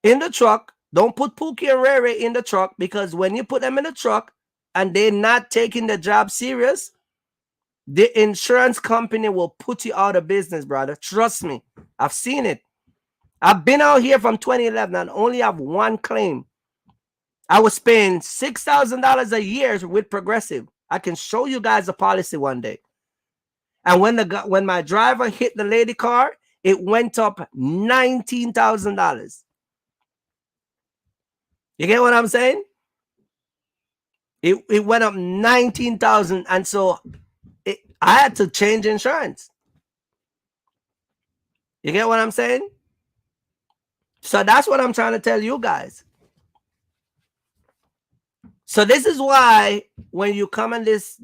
in the truck. Don't put Pookie and Ray in the truck, because when you put them in the truck and they're not taking the job serious, the insurance company will put you out of business, brother. Trust me. I've seen it. I've been out here from 2011 and only have one claim. I was paying $6,000 a year with Progressive. I can show you guys a policy one day. And when my driver hit the lady car, it went up $19,000. You get what I'm saying? It went up 19,000, and so I had to change insurance. You get what I'm saying? So that's what I'm trying to tell you guys. So this is why when you come on this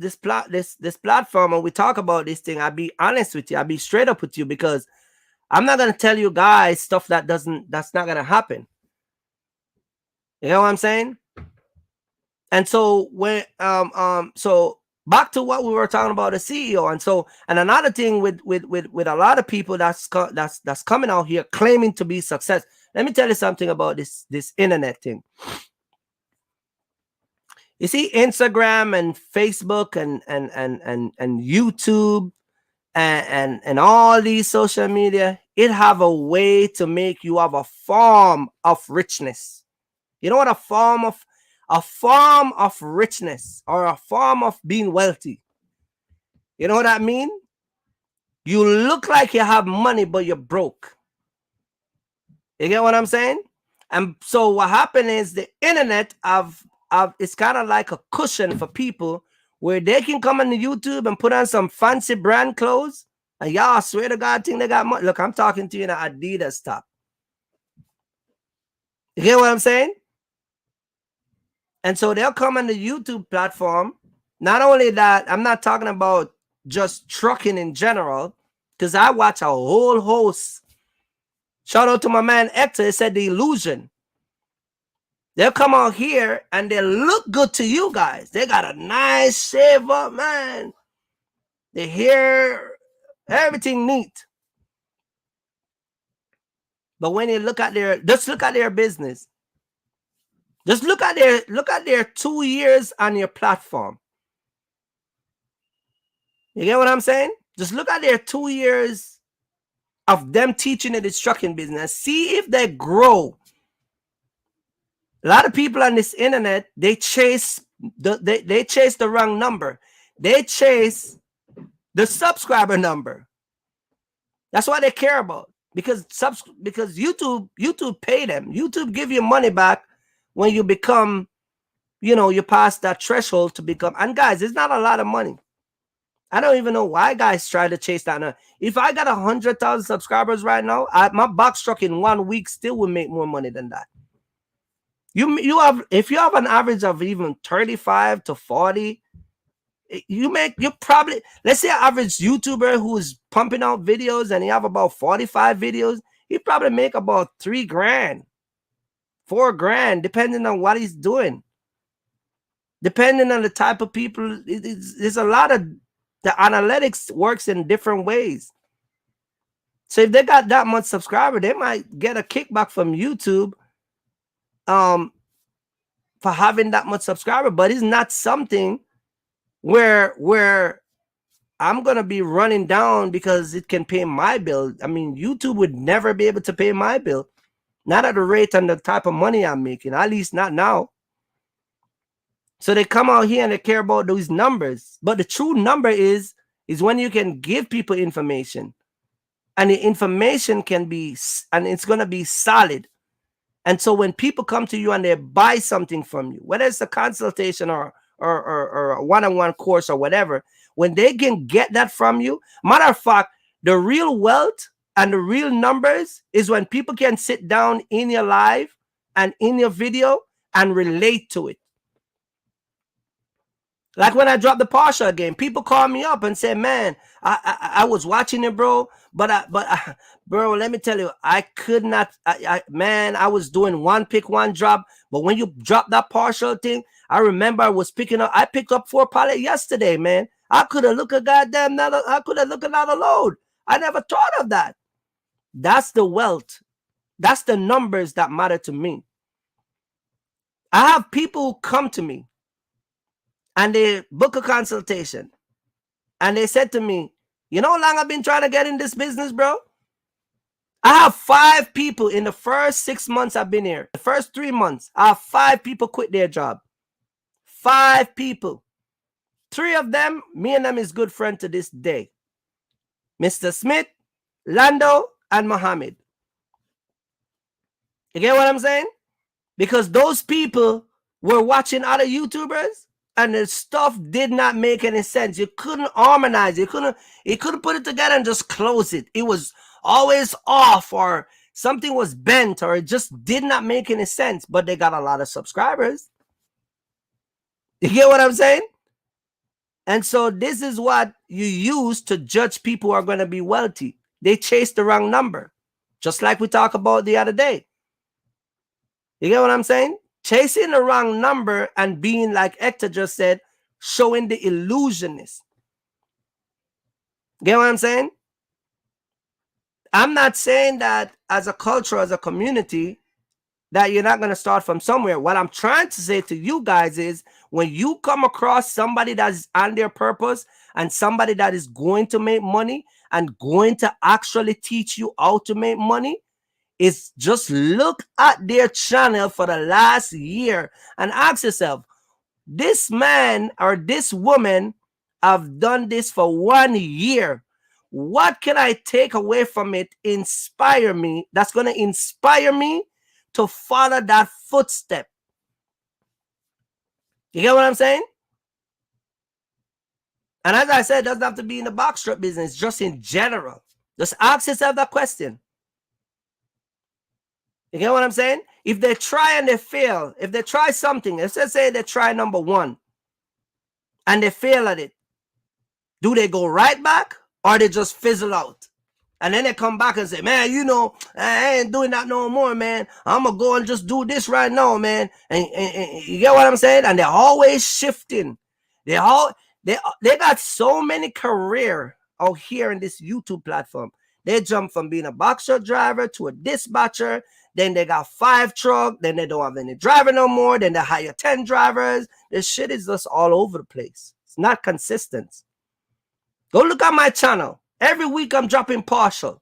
platform and we talk about this thing, I'll be honest with you. I'll be straight up with you, because I'm not gonna tell you guys stuff that's not gonna happen. You know what I'm saying? And so when so back to what we were talking about, the CEO, and another thing with a lot of people that's coming out here claiming to be success. Let me tell you something about this internet thing. You see, Instagram and Facebook and YouTube and all these social media, it have a way to make you have a form of richness. You know what a form of richness, or a form of being wealthy? You know what I mean? You look like you have money, but you're broke. You get what I'm saying? And so what happened is the internet it's kind of like a cushion for people where they can come on the YouTube and put on some fancy brand clothes, and y'all swear to God think they got money. Look, I'm talking to you in an Adidas top. You get what I'm saying? And so they'll come on the YouTube platform. Not only that, I'm not talking about just trucking in general, because I watch a whole host. Shout out to my man Hector. He said The Illusion. They'll come out here and they look good to you guys. They got a nice shave up, man. They hair, everything neat. But when you look at just look at their business. Just look at their 2 years on your platform. You get what I'm saying? Just look at their 2 years of them teaching in this trucking business. See if they grow. A lot of people on this internet, they chase the wrong number. They chase the subscriber number. That's what they care about, because YouTube pay them. YouTube give you money back when you become, you pass that threshold to become. And guys, it's not a lot of money. I don't even know why guys try to chase that now. If I got 100,000 subscribers right now, my box truck in 1 week still will make more money than that. If you have an average of even 35 to 40, you probably, let's say an average YouTuber who is pumping out videos and you have about 45 videos, he probably make about $3,000, $4,000, depending on what he's doing. Depending on the type of people, there's a lot of the analytics works in different ways. So if they got that much subscriber, they might get a kickback from YouTube for having that much subscriber, but it's not something where I'm gonna be running down because it can pay my bill. I mean, YouTube would never be able to pay my bill, not at the rate and the type of money I'm making, at least not now. So they come out here and they care about those numbers, but the true number is when you can give people information, and the information can be, and it's gonna be solid. And so when people come to you and they buy something from you, whether it's a consultation or a one-on-one course or whatever, when they can get that from you, matter of fact, the real wealth and the real numbers is when people can sit down in your live and in your video and relate to it. Like when I dropped the partial game, people call me up and say, man, I was watching it, bro. But bro, let me tell you, I could not, man, I was doing one pick, one drop. But when you dropped that partial thing, I remember I picked up 4 pallets yesterday, man. I could have looked another load. I never thought of that. That's the wealth. That's the numbers that matter to me. I have people who come to me and they book a consultation. And they said to me, you know how long I've been trying to get in this business, bro? I have 5 people in the first 6 months I've been here. The first 3 months, I have 5 people quit their job. 5 people. 3 of them, me and them is good friend to this day. Mr. Smith, Lando, and Mohammed. You get what I'm saying? Because those people were watching other YouTubers and the stuff did not make any sense. You couldn't harmonize. You couldn't put it together and just close it. It was always off, or something was bent, or it just did not make any sense. But they got a lot of subscribers. You get what I'm saying? And so this is what you use to judge people who are going to be wealthy. They chase the wrong number, just like we talked about the other day. You get what I'm saying? Chasing the wrong number and being, like Hector just said, showing the illusionist. Get what I'm saying? I'm not saying that as a culture, as a community, that you're not going to start from somewhere. What I'm trying to say to you guys is, when you come across somebody that is on their purpose and somebody that is going to make money and going to actually teach you how to make money, is just look at their channel for the last year and ask yourself, this man or this woman have done this for 1 year. What can I take away from it, inspire me, that's going to inspire me to follow that footstep? You get what I'm saying? And as I said, it doesn't have to be in the box truck business, just in general. Just ask yourself that question. You get what I'm saying? If they try and they fail, if they try something, let's just say they try number 1 and they fail at it, do they go right back, or they just fizzle out? And then they come back and say, man, you know, I ain't doing that no more, man. I'm going to go and just do this right now, man. And you get what I'm saying? And they're always shifting. They got so many careers out here in this YouTube platform. They jump from being a box truck driver to a dispatcher. Then they got 5 trucks. Then they don't have any driver no more. Then they hire 10 drivers. This shit is just all over the place. It's not consistent. Go look at my channel. Every week I'm dropping partial.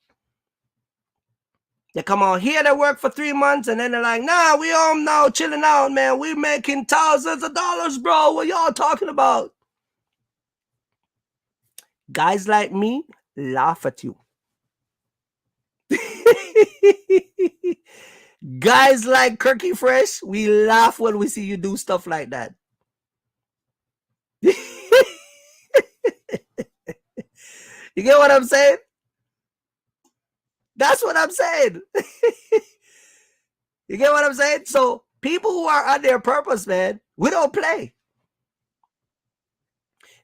They come on here, they work for 3 months, and then they're like, nah, we home now, chilling out, man. We making thousands of dollars, bro. What y'all talking about? Guys like me laugh at you. Guys like Kirky Fresh, we laugh when we see you do stuff like that. You get what I'm saying? That's what I'm saying. You get what I'm saying? So people who are on their purpose, man, we don't play.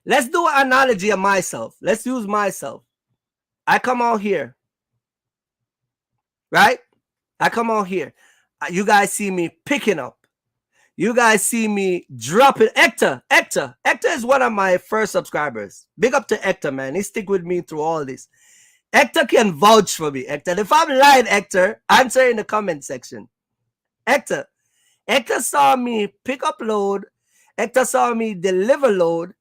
Let's do an analogy of myself. Let's use myself. I come out here, right? I come out here. You guys see me picking up. You guys see me dropping. Hector is one of my first subscribers. Big up to Hector, man. He stick with me through all this. Hector can vouch for me, Hector. If I'm lying, Hector, answer in the comment section. Hector saw me pick up load. Hector saw me deliver load.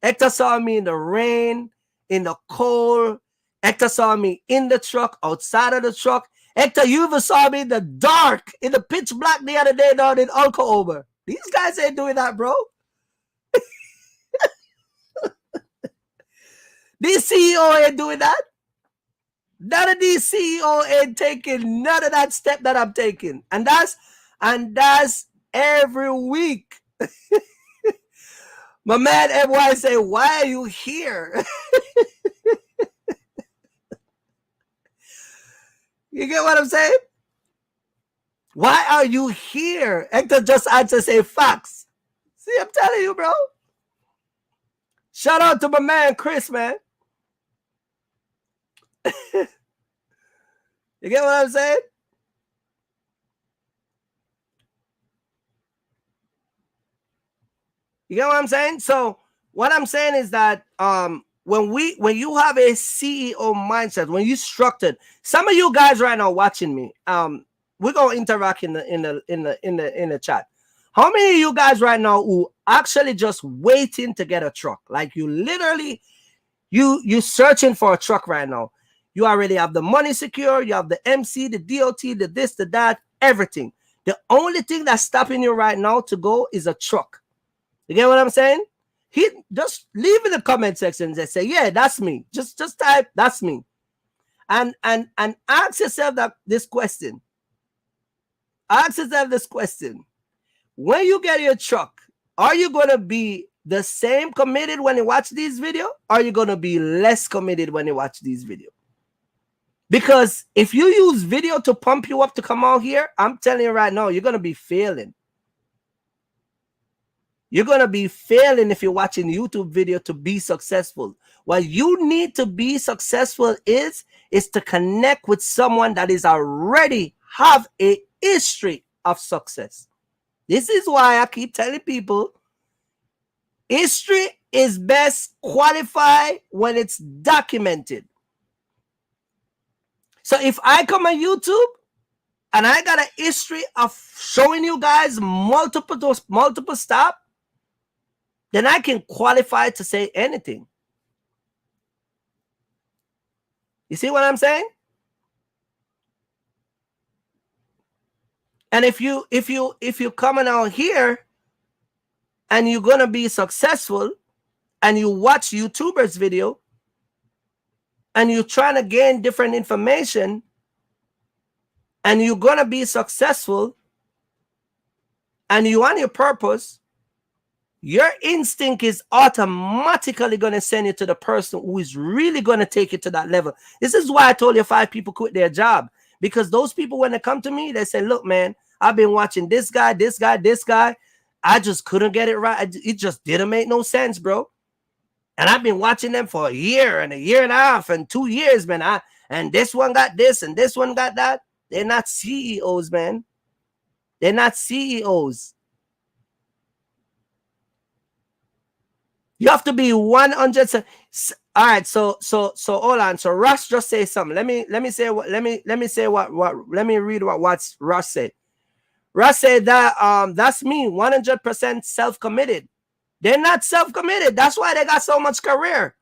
Hector saw me in the rain, in the cold. Hector saw me in the truck, outside of the truck. Hector, you even saw me in the dark, in the pitch black the other day down in Oklahoma. These guys ain't doing that, bro. These CEO ain't doing that. None of these CEO ain't taking none of that step that I'm taking. And that's every week. My man MY say, why are you here? You get what I'm saying? Why are you here? Hector just answer, say facts. See, I'm telling you, bro. Shout out to my man Chris, man. You get what I'm saying? You get what I'm saying? So what I'm saying is that when you have a CEO mindset, when you structured, some of you guys right now watching me, we're gonna interact in the chat. How many of you guys right now who actually just waiting to get a truck? Like you literally, you searching for a truck right now. You already have the money secure. You have the MC, the DOT, the this, the that, everything. The only thing that's stopping you right now to go is a truck. You get what I'm saying? Just leave in the comment section and say, yeah, that's me. Just type, that's me. And ask yourself this question. Ask yourself this question. When you get your truck, are you going to be the same committed when you watch these videos? Or are you going to be less committed when you watch these videos? Because if you use video to pump you up to come out here, I'm telling you right now, you're going to be failing. You're going to be failing if you're watching YouTube video to be successful. What you need to be successful is to connect with someone that is already have a history of success. This is why I keep telling people, history is best qualified when it's documented. So if I come on YouTube and I got a history of showing you guys multiple stops, then I can qualify to say anything. You see what I'm saying? And if you coming out here and you're gonna be successful and you watch YouTubers video and you're trying to gain different information and you're gonna be successful and you on your purpose, your instinct is automatically going to send you to the person who is really going to take you to that level. This is why I told you 5 people quit their job. Because those people, when they come to me, they say, look, man, I've been watching this guy. I just couldn't get it right. It just didn't make no sense, bro. And I've been watching them for a year and a half and 2 years, man. And this one got this and this one got that. They're not CEOs, man. They're not CEOs. You have to be 100. All right, so hold on. So Russ just say something. Let me read what Russ said. Russ said that that's me, 100% self-committed. They're not self-committed. That's why they got so much career.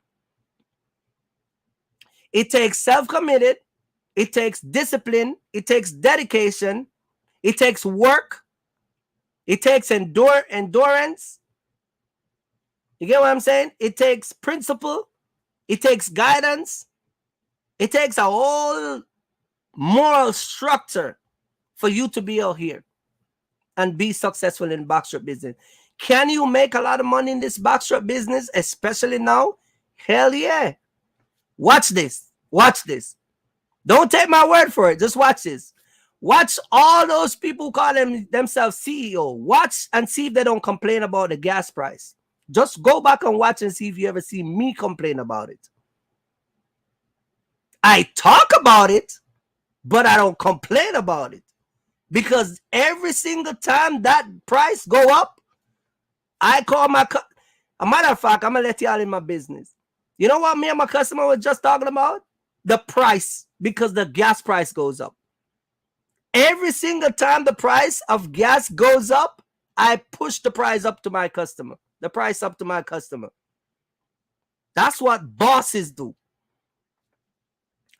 It takes self-committed. It takes discipline. It takes dedication. It takes work. It takes endurance. You get what I'm saying? It takes principle. It takes guidance. It takes a whole moral structure for you to be out here and be successful in boxtrap business. Can you make a lot of money in this boxtrap business, especially now? Hell yeah. Watch this. Watch this. Don't take my word for it. Just watch this. Watch all those people who call themselves CEO. Watch and see if they don't complain about the gas price. Just go back and watch and see if you ever see me complain about it. I talk about it, but I don't complain about it. Because every single time that price go up, I call my... A matter of fact, I'm going to let y'all in my business. You know what me and my customer were just talking about? The price, because the gas price goes up. Every single time the price of gas goes up, I push the price up to my customer. The price up to my customer. That's what bosses do.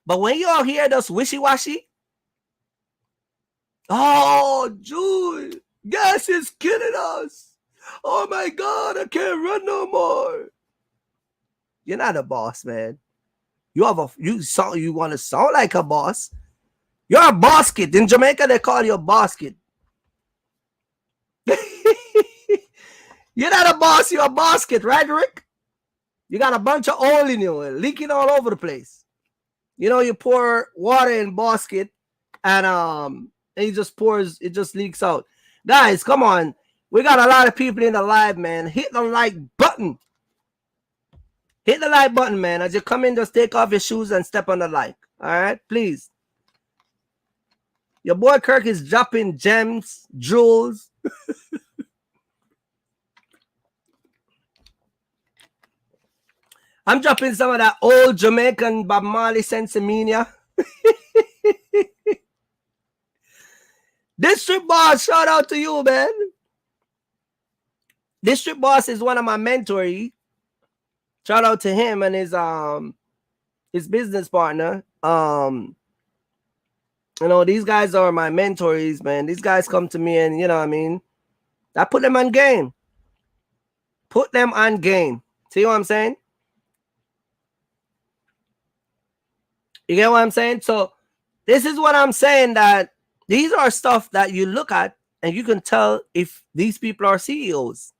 But when you're here just wishy-washy, oh, Jude, gas is killing us. Oh my God, I can't run no more. You're not a boss, man. You want to sound like a boss. You're a boss kid. In Jamaica, they call you a boss kid. You're not a boss, you're a boss kid, right, Rick? You got a bunch of oil in you, leaking all over the place. You know, you pour water in basket and it just pours, it just leaks out. Guys, come on. We got a lot of people in the live, man. Hit the like button. Hit the like button, man. As you come in, just take off your shoes and step on the like. All right, please. Your boy Kirk is dropping gems, jewels. I'm dropping some of that old Jamaican Bob Marley Sensimania. District Boss, shout out to you, man. District Boss is one of my mentors. Shout out to him and his business partner. You know, these guys are my mentors, man. These guys come to me and, you know what I mean? I put them on game. Put them on game. See what I'm saying? You get what I'm saying? So this is what I'm saying, that these are stuff that you look at and you can tell if these people are CEOs.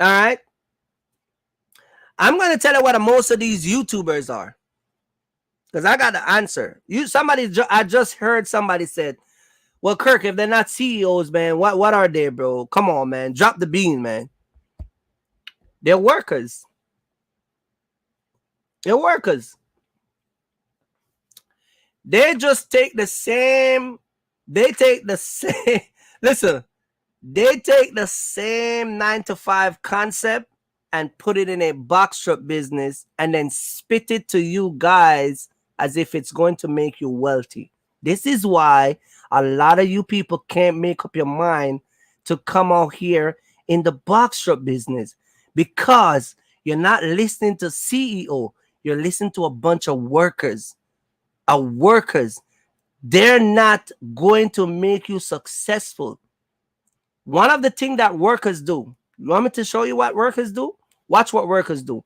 All right? I'm going to tell you what most of these YouTubers are, because I got the answer. I just heard somebody said, well, Kirk, if they're not CEOs, man, what are they, bro? Come on, man. Drop the bean, man. They're workers. They're workers. They just take the same, listen, they take the same 9-to-5 concept and put it in a box truck business and then spit it to you guys as if it's going to make you wealthy. This is why a lot of you people can't make up your mind to come out here in the box truck business, because you're not listening to CEO. You're listening to a bunch of workers. They're not going to make you successful. One of the things that workers do, you want me to show you what workers do? Watch what workers do.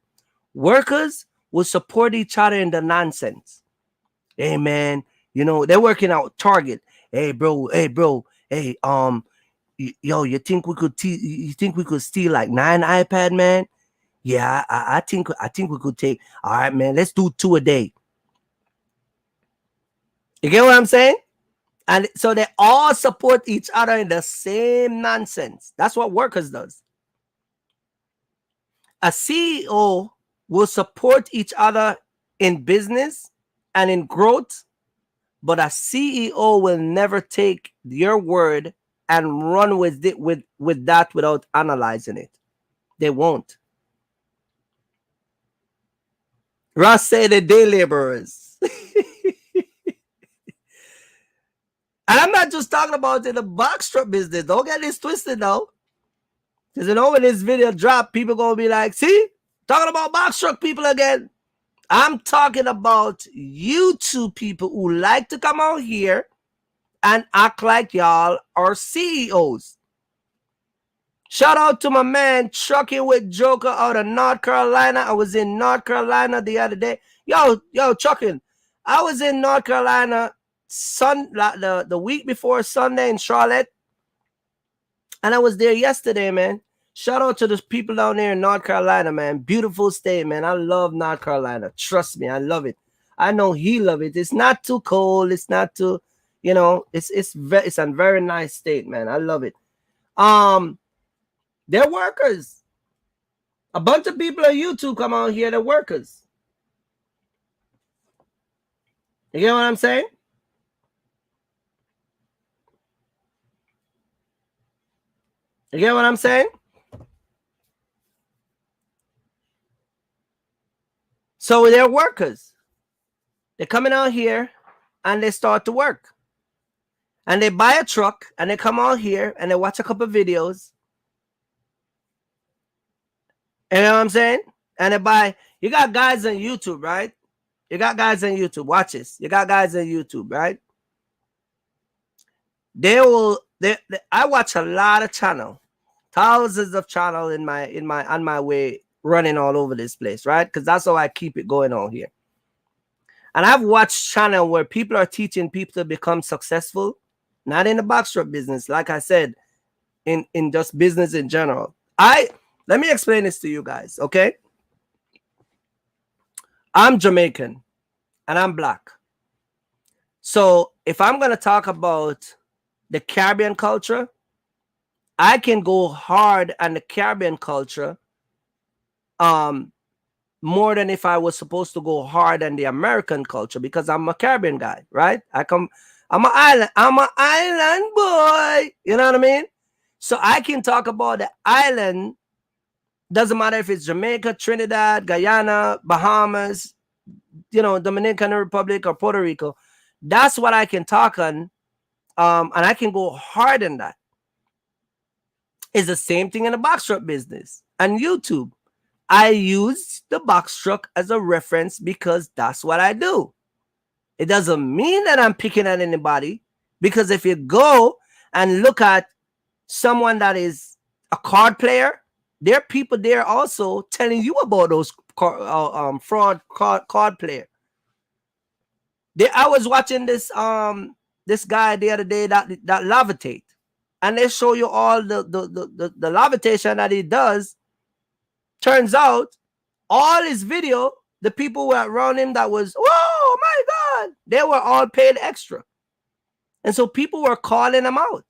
Workers will support each other in the nonsense. Hey, man, you know, they're working out Target. Hey, bro, hey, yo, you think we could steal like 9 iPad, man? Yeah, I think we could take, all right, man, let's do 2 a day. You get what I'm saying? And so they all support each other in the same nonsense. That's what workers does. A CEO will support each other in business and in growth, but a CEO will never take your word and run with it with that without analyzing it. They won't. Ross said the day laborers. And I'm not just talking about in the box truck business. Don't get this twisted though. Because you know, when this video drop, people gonna be like, see, talking about box truck people again. I'm talking about YouTube people who like to come out here and act like y'all are CEOs. Shout out to my man Trucking with Joker out of North Carolina. I was in North Carolina the other day. Yo, Trucking. I was in North Carolina the week before Sunday in Charlotte. And I was there yesterday, man. Shout out to the people down there in North Carolina, man. Beautiful state, man. I love North Carolina. Trust me, I love it. I know he love it. It's not too cold. It's not too, you know, it's a very nice state, man. I love it. They're workers. A bunch of people on YouTube come out here, they're workers. You get what I'm saying? You get what I'm saying? So they're workers. They're coming out here and they start to work. And they buy a truck and they come out here and they watch a couple of videos. You know what I'm saying? And they buy, you got guys on YouTube, right? You got guys on YouTube. Watch this. You got guys on YouTube, right? I watch a lot of channel, thousands of channel on my way running all over this place, right? Because that's how I keep it going on here. And I've watched channel where people are teaching people to become successful, not in the box truck business, like I said, in just business in general. Let me explain this to you guys, okay? I'm Jamaican and I'm black. So if I'm going to talk about the Caribbean culture, I can go hard on the Caribbean culture more than if I was supposed to go hard on the American culture, because I'm a Caribbean guy, right? I'm an island boy. You know what I mean? So I can talk about the island. Doesn't matter if it's Jamaica, Trinidad, Guyana, Bahamas, you know, Dominican Republic or Puerto Rico. That's what I can talk on. And I can go hard on that. It's the same thing in the box truck business and YouTube. I use the box truck as a reference because that's what I do. It doesn't mean that I'm picking at anybody, because if you go and look at someone that is a card player, there are people there also telling you about those fraud card player. I was watching this guy the other day that levitate, and they show you all the levitation that he does. Turns out all his video, the people were around him that was, oh my God, they were all paid extra. And so people were calling him out.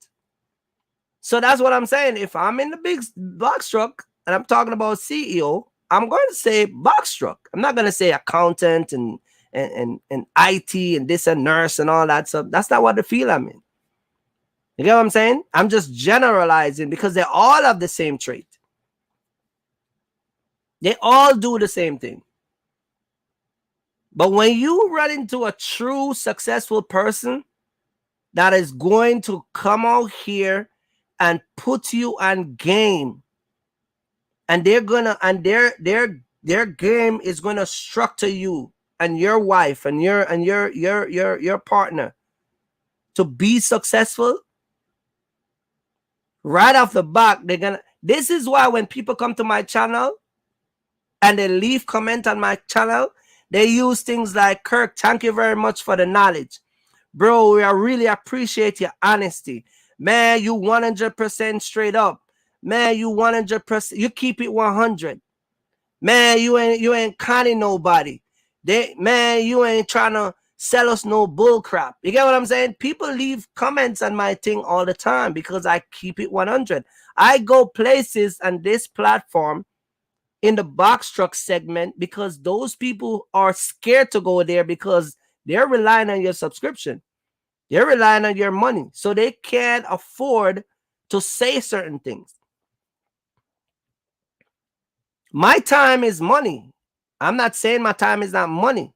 So that's what I'm saying. If I'm in the big box truck and I'm talking about CEO, I'm going to say box truck. I'm not going to say accountant and IT and this and nurse and all that stuff. That's not what the field I'm in. You get what I'm saying? I'm just generalizing because they all have the same trait. They all do the same thing. But when you run into a true successful person that is going to come out here and put you on game, and they're gonna, and their game is gonna structure you and your wife and your partner to be successful right off the bat, they're gonna. This is why when people come to my channel and they leave comment on my channel, they use things like, Kirk, thank you very much for the knowledge. Bro, I really appreciate your honesty. Man, you 100% straight up. Man, you 100%, you keep it 100. Man, you ain't conning nobody. Man, you ain't trying to sell us no bull crap. You get what I'm saying? People leave comments on my thing all the time because I keep it 100. I go places on this platform in the box truck segment because those people are scared to go there because they're relying on your subscription. They're relying on your money. So they can't afford to say certain things. My time is money. I'm not saying my time is not money.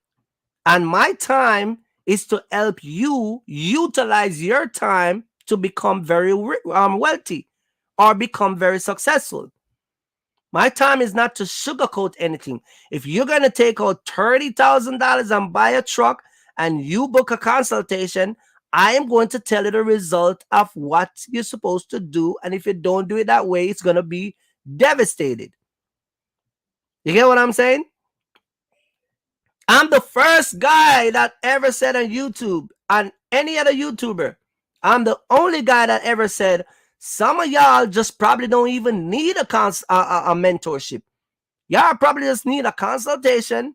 And my time is to help you utilize your time to become very wealthy or become very successful. My time is not to sugarcoat anything. If you're going to take out $30,000 and buy a truck and you book a consultation, I am going to tell you the result of what you're supposed to do. And if you don't do it that way, it's going to be devastated. You get what I'm saying? I'm the first guy that ever said on YouTube, on any other YouTuber, I'm the only guy that ever said, some of y'all just probably don't even need a mentorship. Y'all probably just need a consultation,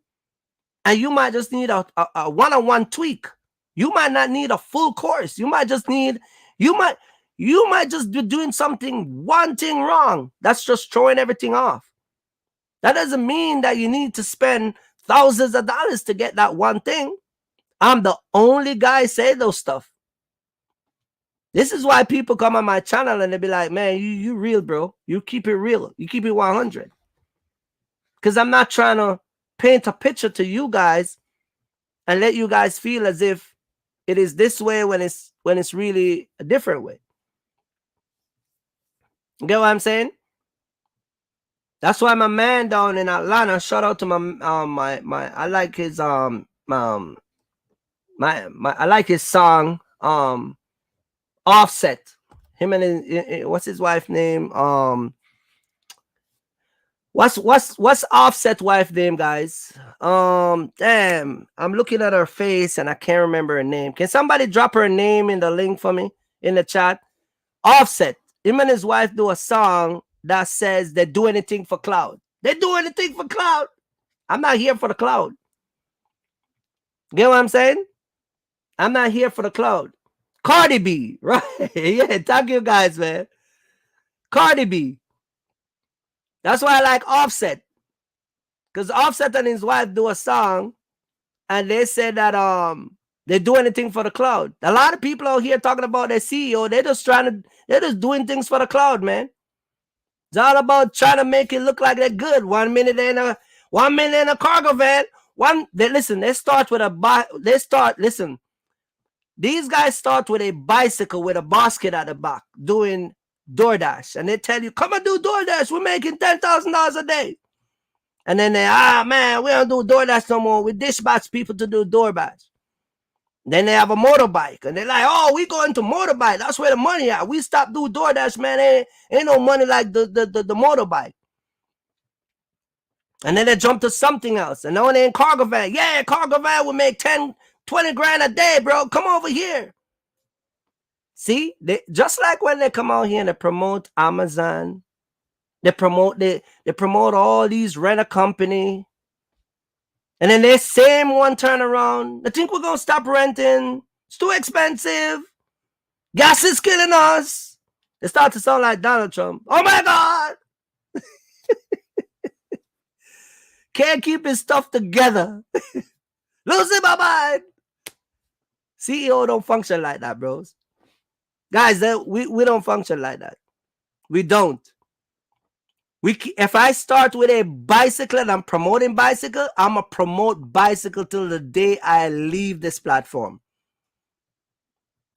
and you might just need a one-on-one tweak. You might not need a full course. You might just need, you might just be doing one thing wrong. That's just throwing everything off. That doesn't mean that you need to spend thousands of dollars to get that one thing. I'm the only guy say those stuff. This is why people come on my channel and they be like, man, you real, bro. You keep it real. You keep it 100. Because I'm not trying to paint a picture to you guys and let you guys feel as if it is this way when it's really a different way. You get what I'm saying? That's why my man down in Atlanta, shout out to my I like his I like his song Offset. Him and his, what's his wife's name? What's Offset wife name, guys? Damn, I'm looking at her face and I can't remember her name. Can somebody drop her name in the link for me in the chat? Offset. Him and his wife do a song that says they do anything for cloud. They do anything for cloud. I'm not here for the cloud. Get what I'm saying? I'm not here for the cloud. Cardi B, right? Yeah, thank you guys, man. Cardi B. That's why I like Offset. Because Offset and his wife do a song and they said that they do anything for the cloud. A lot of people out here talking about their CEO, they're just doing things for the cloud, man. It's all about trying to make it look like they're good. 1 minute in a cargo van. These guys start with a bicycle with a basket at the back doing DoorDash. And they tell you, come and do DoorDash. We're making $10,000 a day. And then man, we don't do DoorDash no more. We dispatch people to do DoorDash. Then they have a motorbike, and they're like, "Oh, we going to motorbike. That's where the money at. We stopped doing DoorDash, man. Ain't no money like the motorbike." And then they jump to something else, and then they in cargo van. Yeah, cargo van will make 10, 20 grand a day, bro. Come over here. See, they just like when they come out here and they promote Amazon, they promote all these rent company, and then they same one turn around. They think we're gonna stop renting. It's too expensive. Gas is killing us. They start to sound like Donald Trump. Oh my God. Can't keep his stuff together. Losing my mind. CEO don't function like that, bros. Guys, we don't function like that. We don't. If I start with a bicycle and I'm promoting bicycle, I'm going to promote bicycle till the day I leave this platform.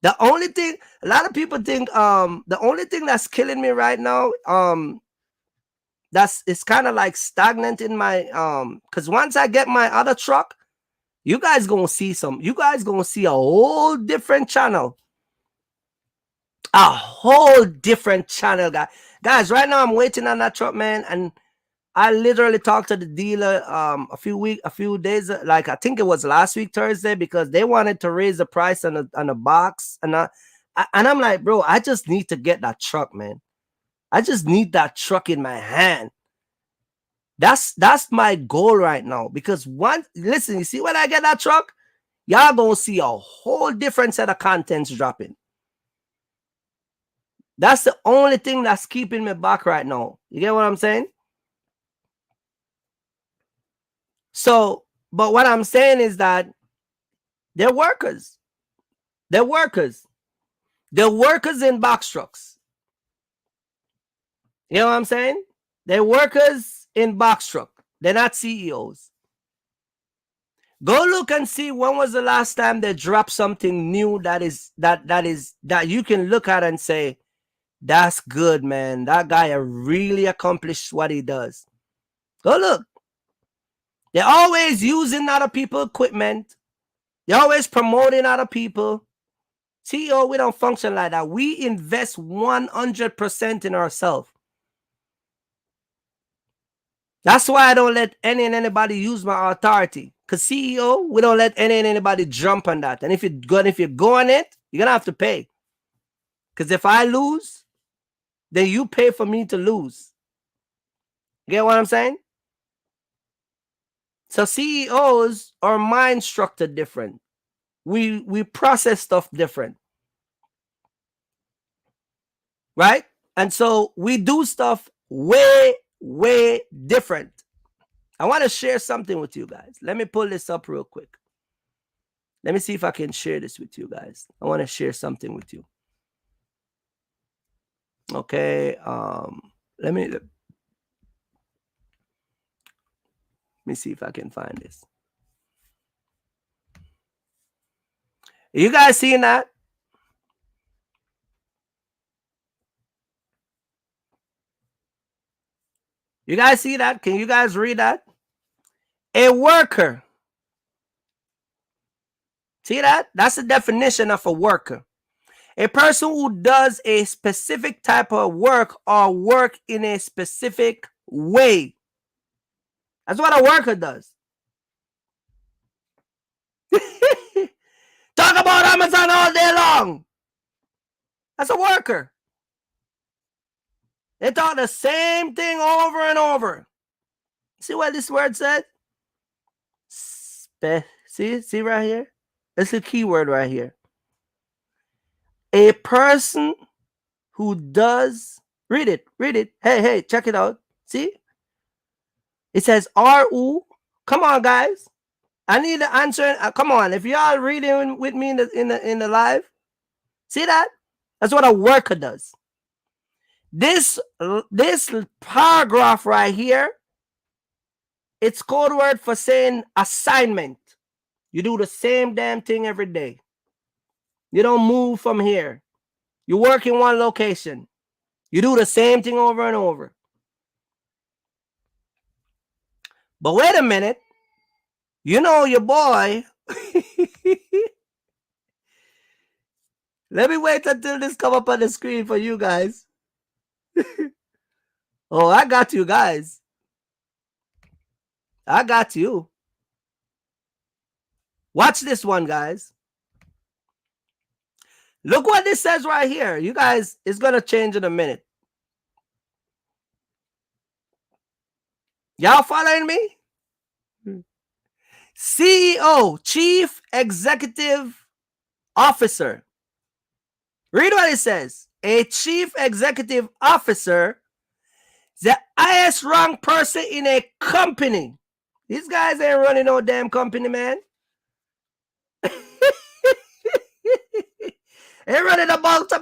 The only thing, a lot of people think, the only thing that's killing me right now, it's kind of like stagnant in my, because once I get my other truck, you guys going to see a whole different channel. A whole different channel, guys. Right now I'm waiting on that truck, man, and I literally talked to the dealer a few days, like I think it was last week Thursday, because they wanted to raise the price on the box, and I'm like, bro, I just need to get that truck, man. I just need that truck in my hand. That's my goal right now, because listen, you see, when I get that truck, y'all gonna see a whole different set of contents dropping. That's the only thing that's keeping me back right now. You get what I'm saying? So, but what I'm saying is that they're workers. They're workers. They're workers in box trucks. You know what I'm saying? They're workers in box truck. They're not CEOs. Go look and see when was the last time they dropped something new that you can look at and say, that's good, man. That guy really accomplished what he does. Go look. They're always using other people's equipment. They're always promoting other people. CEO, we don't function like that. We invest 100% in ourselves. That's why I don't let anybody use my authority. Because CEO, we don't let anybody jump on that. And if you go on it, you're going to have to pay. Because if I lose, then you pay for me to lose. Get what I'm saying? So CEOs are mind structured different. We process stuff different. Right? And so we do stuff way, way different. I want to share something with you guys. Let me pull this up real quick. Let me see if I can share this with you guys. I want to share something with you. Okay. Let me see if I can find this. You guys seeing that? You guys see that? Can you guys read that? A worker. See that? That's the definition of a worker. A person who does a specific type of work or work in a specific way. That's what a worker does. Talk about Amazon all day long. That's a worker. They talk the same thing over and over. See what this word said? See right here? It's a keyword right here. A person who does, read it. Hey, check it out. See? It says R-U. Come on, guys. I need the answer. Come on. If y'all reading with me in the live, see that? That's what a worker does. This paragraph right here, it's code word for saying assignment. You do the same damn thing every day. You don't move from here. You work in one location. You do the same thing over and over. But wait a minute. You know your boy. Let me wait until this come up on the screen for you guys. Oh, I got you guys. I got you. Watch this one, guys. Look what this says right here. You guys, it's going to change in a minute. Y'all following me? CEO, Chief Executive Officer. Read what it says. A Chief Executive Officer, the highest ranked person in a company. These guys ain't running no damn company, man. They're running a bunch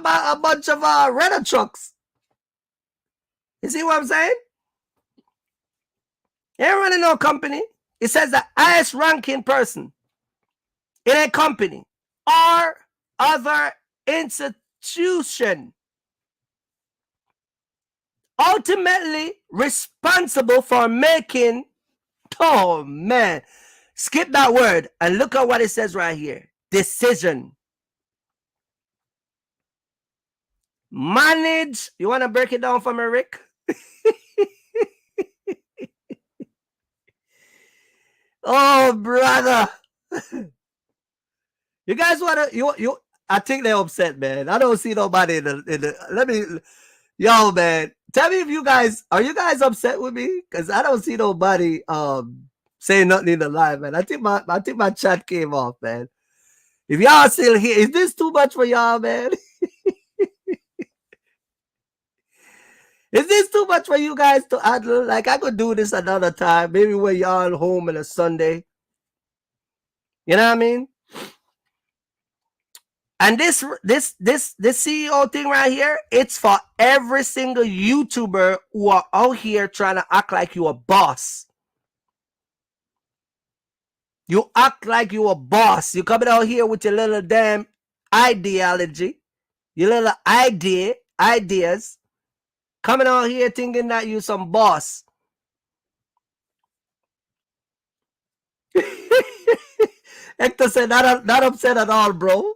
of rental trucks. You see what I'm saying? They ain't running no company. It says the highest ranking person in a company or other institution, ultimately responsible for making, oh man, skip that word and look at what it says right here. Decision. Manage. You want to break it down for me, Rick? Oh, brother. You guys want to, you, I think they're upset, man. I don't see nobody in the, let me, yo, man. Tell me if you guys, are you guys upset with me? Because I don't see nobody saying nothing in the live, man. I think my chat came off, man. If y'all still here, is this too much for y'all, man? Is this too much for you guys to handle? Like, I could do this another time, maybe when y'all home on a Sunday. You know what I mean? And this CEO thing right here, it's for every single YouTuber who are out here trying to act like you a boss. You act like you a boss. You coming out here with your little damn ideology, your little ideas, coming out here thinking that you some boss. Hector said, not upset at all, bro.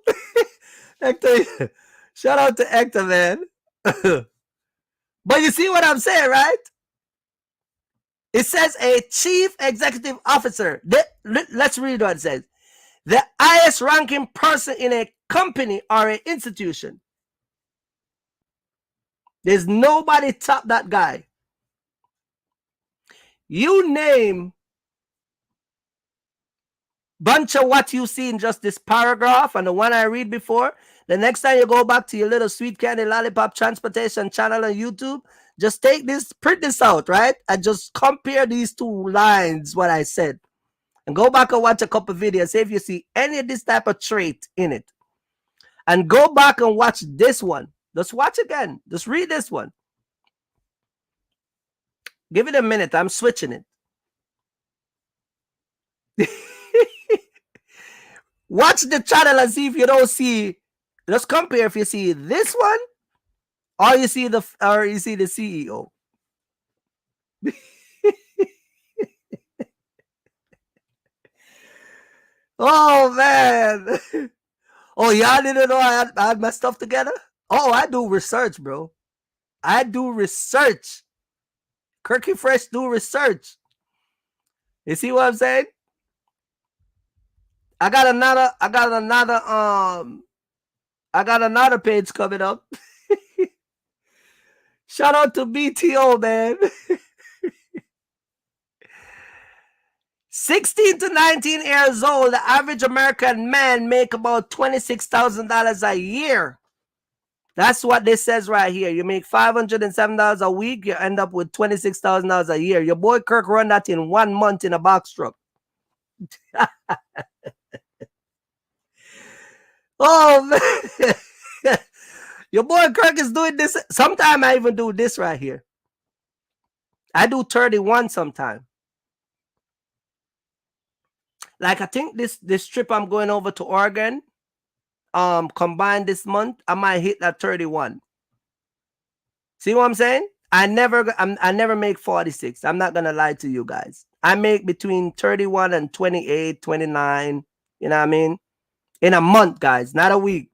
Hector, shout out to Hector, man. But you see what I'm saying, right? It says a chief executive officer. Let's read what it says. The highest ranking person in a company or an institution. There's nobody top that guy. You name bunch of what you see in just this paragraph and the one I read before. The next time you go back to your little sweet candy lollipop transportation channel on YouTube, just take this, print this out, right? And just compare these two lines, what I said. And go back and watch a couple videos, see if you see any of this type of trait in it. And go back and watch this one. Just watch again. Just read this one. Give it a minute. I'm switching it. Watch the channel and see if you don't see. Let's compare if you see this one or you see the CEO. Oh man. Oh, y'all didn't know I had my stuff together? Oh, I do research, bro. I do research. Kirky Fresh do research. You see what I'm saying? I got another page coming up. Shout out to BTO, man. 16 to 19 years old, the average American man make about $26,000 a year. That's what this says right here. You make $507 a week, you end up with $26,000 a year. Your boy Kirk run that in 1 month in a box truck. Oh, man. Your boy Kirk is doing this. Sometimes I even do this right here. I do 31 sometimes. Like, I think this trip I'm going over to Oregon, combined this month, I might hit that 31. See what I'm saying? I never make 46. I'm not gonna lie to you guys. I make between 31 and 28, 29. You know what I mean? In a month, guys, not a week.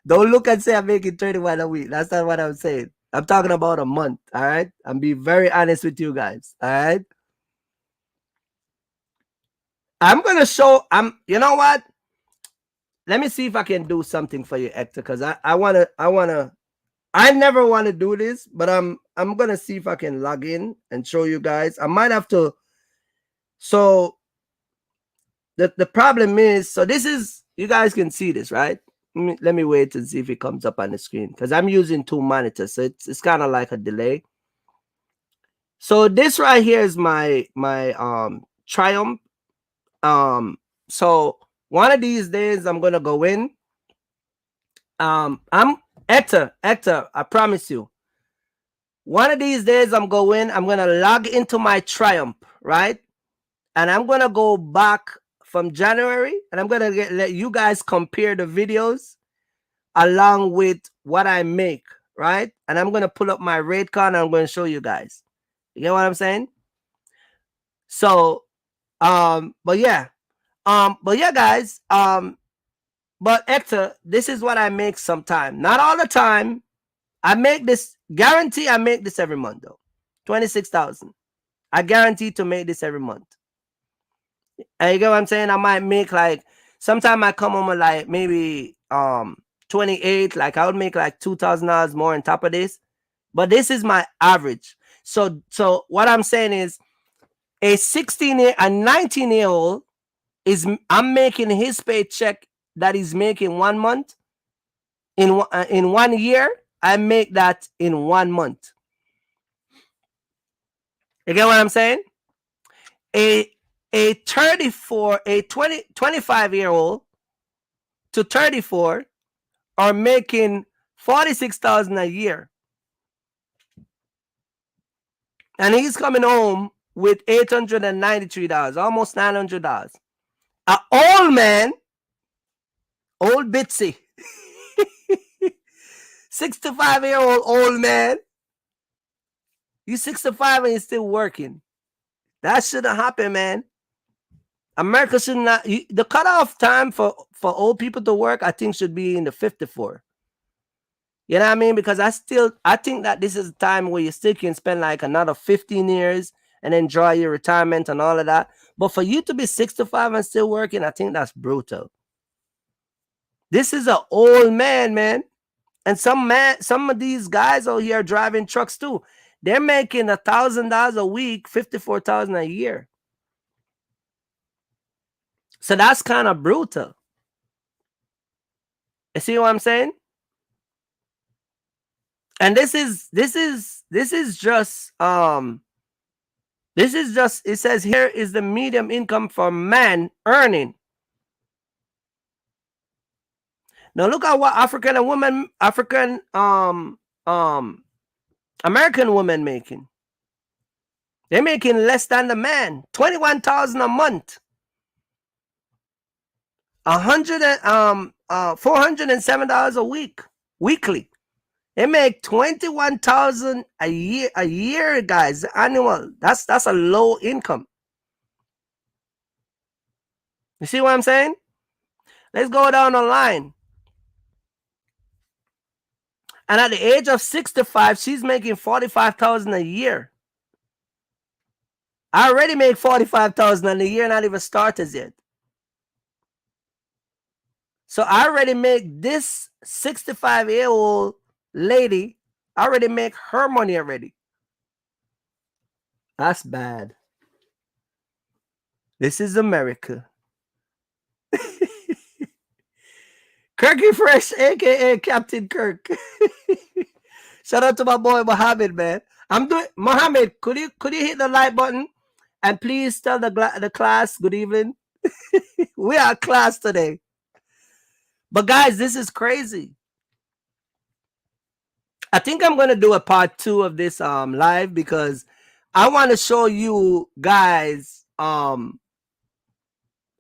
Don't look and say I'm making 21 a week. That's not what I'm saying. I'm talking about a month. All right. I'm being very honest with you guys. All right. I'm gonna show. You know what? Let me see if I can do something for you, Hector, because I never want to do this, but I'm gonna see if I can log in and show you guys. I might have to. So the problem is, so this is, you guys can see this, right? Let me wait and see if it comes up on the screen, because I'm using 2 monitors, so it's kind of like a delay. So this right here is my Triumph. So one of these days I'm gonna go in. I'm Hector, I promise you. One of these days I'm gonna log into my Triumph, right? And I'm gonna go back from January, and I'm gonna let you guys compare the videos along with what I make, right? And I'm gonna pull up my rate card and I'm gonna show you guys. You get what I'm saying? So, but yeah, guys, but Hector, this is what I make sometime. Not all the time. I make this, guarantee I make this every month though. 26,000. I guarantee to make this every month. And you get what I'm saying? I might make like, sometime I come home with like maybe 28, like I would make like $2,000 more on top of this. But this is my average. So what I'm saying is a 19-year-old I'm making his paycheck that he's making 1 month. In 1 year, I make that in 1 month. You get what I'm saying? A 25-year-old to 34 are making 46,000 a year. And he's coming home with $893, almost $900. An old man, old Bitsy, 65-year-old old man. You 65 and you're still working. That shouldn't happen, man. America should not. The cutoff time for old people to work, I think, should be in the 54. You know what I mean? Because I think that this is a time where you still can spend like another 15 years and enjoy your retirement and all of that. But for you to be 65 and still working, I think that's brutal. This is an old man, man. And some of these guys out here are driving trucks too. They're making $1,000 a week, 54,000 a year. So that's kind of brutal. You see what I'm saying? And this is just it says here is the medium income for man earning. Now look at what American women making. They're making less than the man. 21,000 a month. $407 a week, weekly. They make 21,000 a year, guys, annual. That's a low income. You see what I'm saying? Let's go down the line. And at the age of 65, she's making 45,000 a year. I already make 45,000 a year, not even starters yet. So I already make this 65-year-old lady, I already make her money already. That's bad. This is America. Kirky Fresh, aka Captain Kirk. Shout out to my boy Mohammed, man. Mohammed, could you hit the like button and please tell the class good evening? We are class today. But guys, this is crazy. I think I'm going to do a part 2 of this live because I want to show you guys how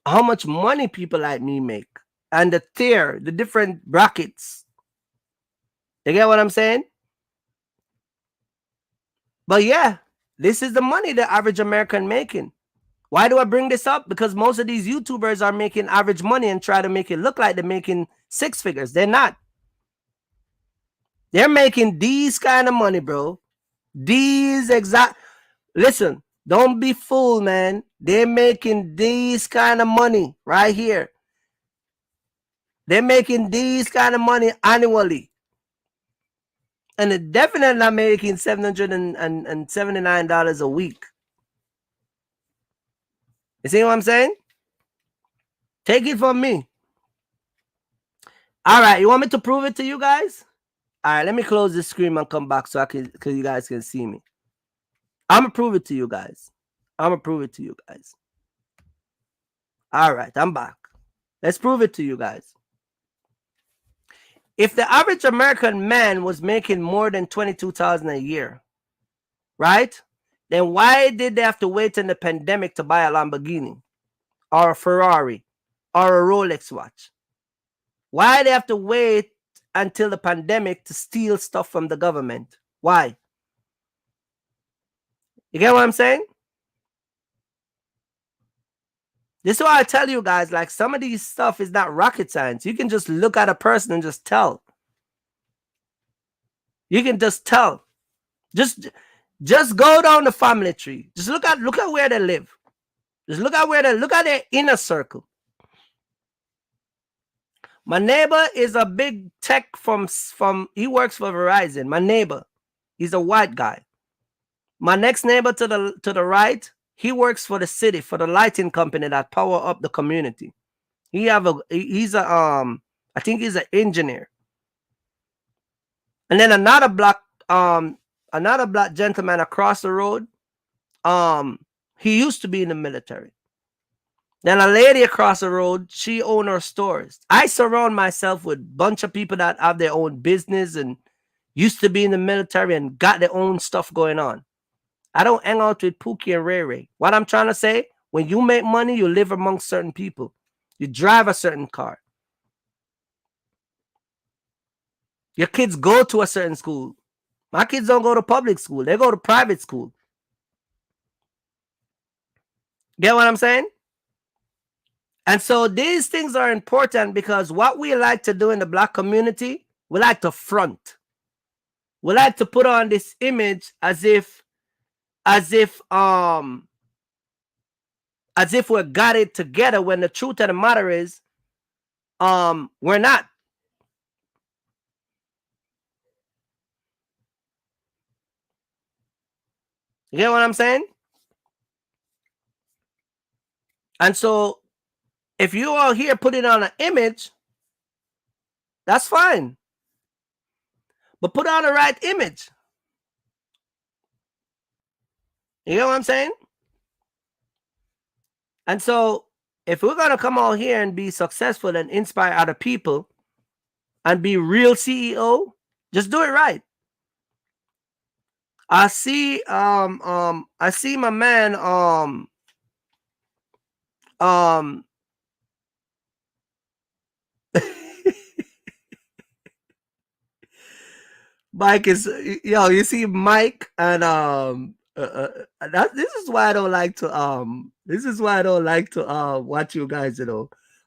much money people like me make and the different brackets. You get what I'm saying? But yeah, this is the money the average American making. Why do I bring this up? Because most of these YouTubers are making average money and try to make it look like they're making 6 figures. They're not. They're making these kind of money, bro. These exact. Listen, don't be fooled, man. They're making these kind of money right here. They're making these kind of money annually. And they're definitely not making $779 a week. You see what I'm saying? Take it from me. All right, you want me to prove it to you guys? All right, let me close this screen and come back so you guys can see me. I'm gonna prove it to you guys. All right, I'm back. Let's prove it to you guys. If the average American man was making more than $22,000 a year, right? Then why did they have to wait in the pandemic to buy a Lamborghini or a Ferrari or a Rolex watch? Why they have to wait until the pandemic to steal stuff from the government? Why? You get what I'm saying? This is why I tell you guys, like, some of these stuff is not rocket science. You can just look at a person and just tell. You can just tell. Just go down the family tree. Just look at where they live. Just look at their inner circle. My neighbor is a big tech he works for Verizon. My neighbor, he's a white guy. My next neighbor to the right, he works for the city, for the lighting company that power up the community. I think he's an engineer. And then another black gentleman across the road, he used to be in the military. Then a lady across the road, she owns her stores. I surround myself with a bunch of people that have their own business and used to be in the military and got their own stuff going on. I don't hang out with Pookie and Ray Ray. What I'm trying to say, when you make money, you live amongst certain people. You drive a certain car. Your kids go to a certain school. My kids don't go to public school. They go to private school. Get what I'm saying? And so these things are important because what we like to do in the black community, we like to front. We like to put on this image as if we got it together, when the truth of the matter is, we're not. You get what I'm saying? And so if you all here put it on an image, that's fine. But put on the right image. You know what I'm saying? And so if we're going to come out here and be successful and inspire other people and be real CEO, just do it right. I see my man Mike is, you see Mike and this is why I don't like to watch you guys,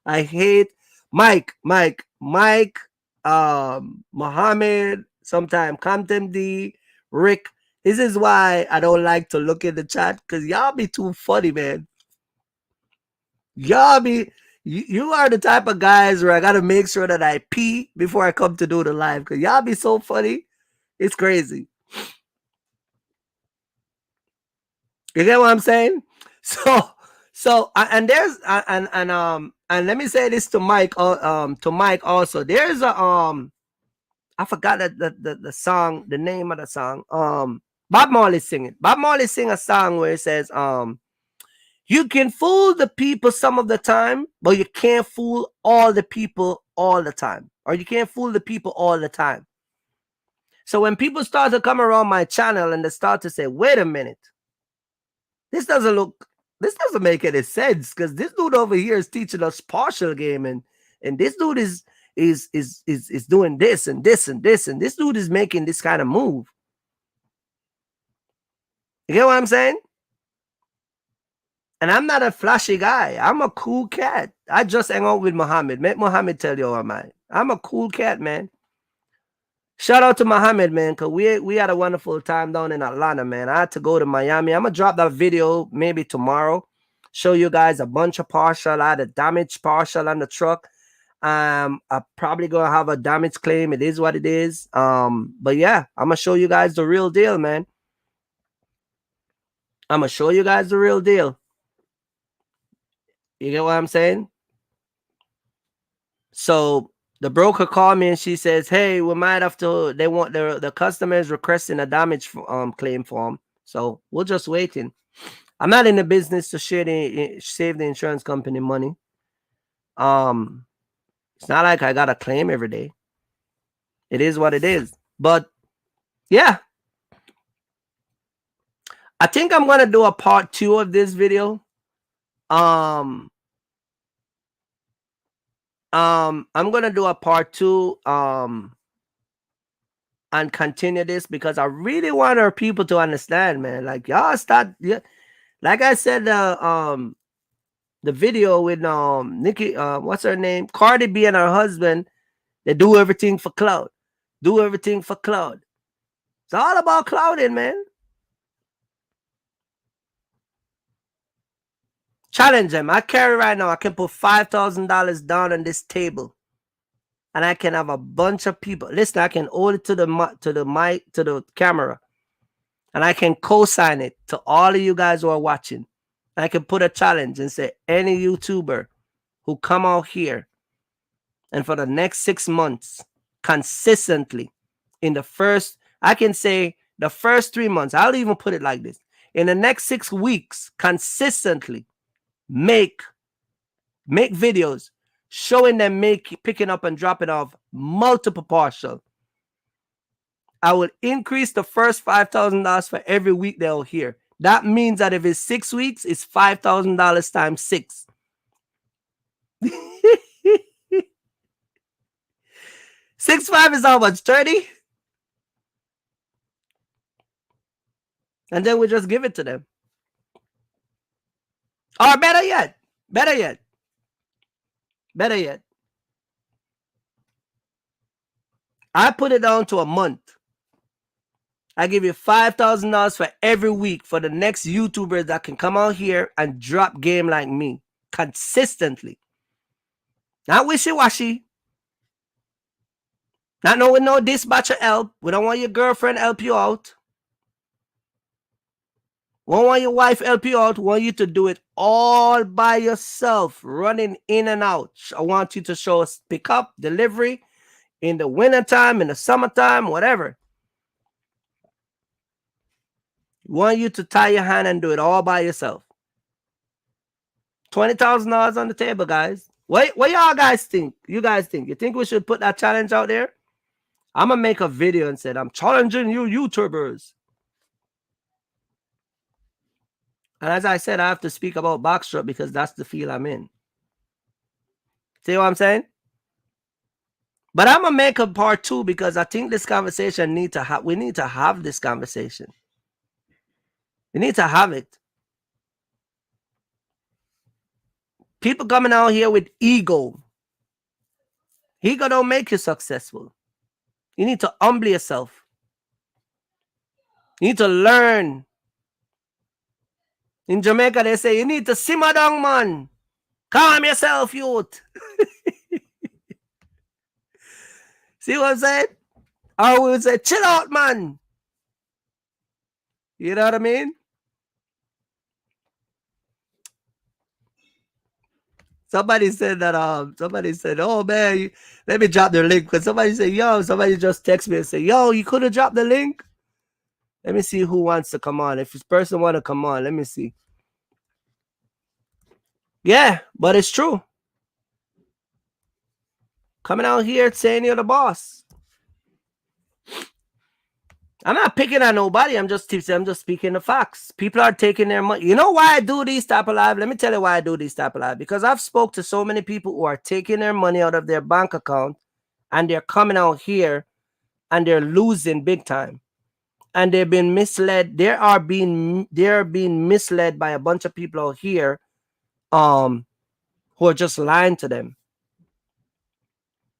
I hate Mike, Muhammad, sometime Compton D, Rick. This is why I don't like to look in the chat, because y'all be too funny, man. Y'all be, you are the type of guys where I gotta make sure that I pee before I come to do the live, because y'all be so funny. It's crazy. You get what I'm saying? So and there's and let me say this to Mike also. There's a I forgot the song, the name of the song. Bob Marley singing. Bob Marley sing a song where it says, you can fool the people some of the time, but you can't fool all the people all the time. Or you can't fool the people all the time. So when people start to come around my channel and they start to say, wait a minute, this doesn't make any sense, because this dude over here is teaching us partial game, and this dude is doing this and this and this, and this dude is making this kind of move. You get what I'm saying? And I'm not a flashy guy. I'm a cool cat. I just hang out with Muhammad. Make Muhammad tell you how am I. I'm a cool cat, man. Shout out to Muhammad, man, because we had a wonderful time down in Atlanta, man. I had to go to Miami. I'm gonna drop that video maybe tomorrow. Show you guys a bunch of partial. I had a damaged partial on the truck. I'm probably gonna have a damage claim. It is what it is. But yeah, I'm gonna show you guys the real deal, man. I'm gonna show you guys the real deal. You get what I'm saying? So the broker called me and she says, "Hey, we might have to. They want the customers requesting a damage claim form. So we're just waiting. I'm not in the business to save the insurance company money. It's not like I got a claim every day. It is what it is. But yeah, I think I'm gonna do a part 2 of this video. I'm gonna do a part 2 and continue this because I really want our people to understand, man. Like y'all start, yeah, like I said, the video with Nikki, what's her name, Cardi B and her husband, they do everything for cloud, do everything for cloud. It's all about clouding, man. Challenge them. I carry right now. I can put $5,000 down on this table, and I can have a bunch of people. Listen, I can hold it to the mic, to the camera, and I can co-sign it to all of you guys who are watching. I can put a challenge and say, any YouTuber who come out here and for the next 6 months, consistently, in the first, I can say the first 3 months, I'll even put it like this. In the next 6 weeks, consistently make videos showing them picking up and dropping off multiple partial. I will increase the first $5,000 for every week they'll hear. That means that if it's 6 weeks, it's $5,000 times 6. 6.5 is how much? 30? And then we just give it to them. Or better yet, I put it down to a month. I give you $5,000 for every week for the next YouTubers that can come out here and drop game like me consistently. Not wishy-washy. Not knowing no dispatcher help. We don't want your girlfriend help you out. We don't want your wife help you out. We want you to do it all by yourself, running in and out. I want you to show us pick up, delivery in the wintertime, in the summertime, whatever. We want you to tie your hand and do it all by yourself. $20,000 on the table, guys. What y'all guys think? You guys think? You think we should put that challenge out there? I'm going to make a video and say, I'm challenging you YouTubers. And as I said, I have to speak about backstrap because that's the field I'm in. See what I'm saying? But I'm going to make a part 2 because I think this conversation we need to have this conversation. We need to have it. People coming out here with ego. Ego don't make you successful. You need to humble yourself. You need to learn. In Jamaica, they say, you need to simmer down, man. Calm yourself, youth. See what I'm saying? Or we would say, chill out, man. You know what I mean? Somebody said that, oh man, let me drop the link. Because somebody said, somebody just text me and say, you could have dropped the link. Let me see who wants to come on. If this person want to come on, let me see. Yeah, but it's true. Coming out here saying you're the boss. I'm not picking on nobody. I'm just speaking the facts. People are taking their money. You know why I do these type of live? Let me tell you why I do these type of live. Because I've spoke to so many people who are taking their money out of their bank account and they're coming out here and they're losing big time. And they've been misled. They are being misled by a bunch of people out here who are just lying to them.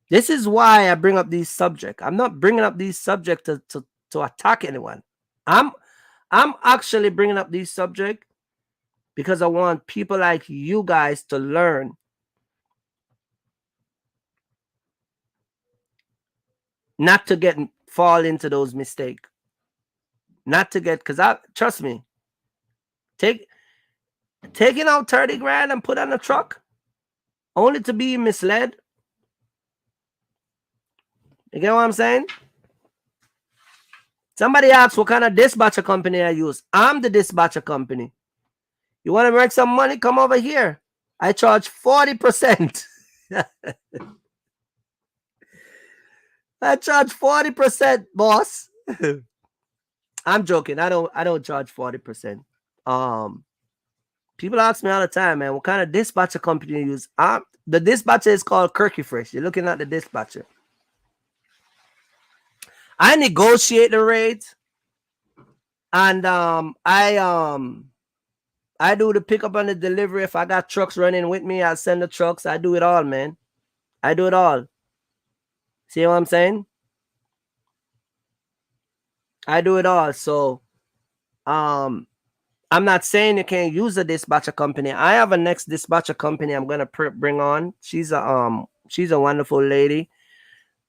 This is why I bring up these subjects. I'm not bringing up these subjects to attack anyone. I'm actually bringing up these subjects because I want people like you guys to learn. Not to fall into those mistakes. Not to get, because trust me, taking out 30 grand and put on a truck only to be misled. You get what I'm saying? Somebody asked what kind of dispatcher company I use. I'm the dispatcher company. You want to make some money? Come over here. I charge 40%. I charge 40%, boss. I'm joking. I don't charge 40%. People ask me all the time, man, what kind of dispatcher company you use? The dispatcher is called Kirky Fresh. You're looking at the dispatcher. I negotiate the rate, and I do the pickup and the delivery. If I got trucks running with me, I'll send the trucks. I do it all, man. I do it all. See what I'm saying? I do it all. So, I'm not saying you can't use a dispatcher company. I have a next dispatcher company I'm gonna bring on. She's a wonderful lady,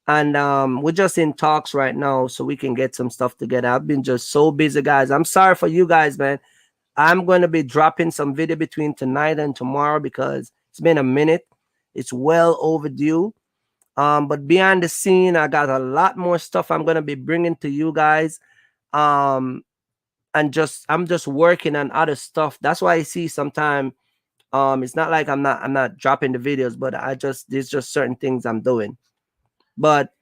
and we're just in talks right now so we can get some stuff together. I've been just so busy, guys. I'm sorry for you guys, man. I'm going to be dropping some video between tonight and tomorrow because it's been a minute. It's well overdue. But behind the scene, I got a lot more stuff I'm going to be bringing to you guys. And I'm just working on other stuff. That's why I see sometimes it's not like I'm not dropping the videos, but there's just certain things I'm doing. But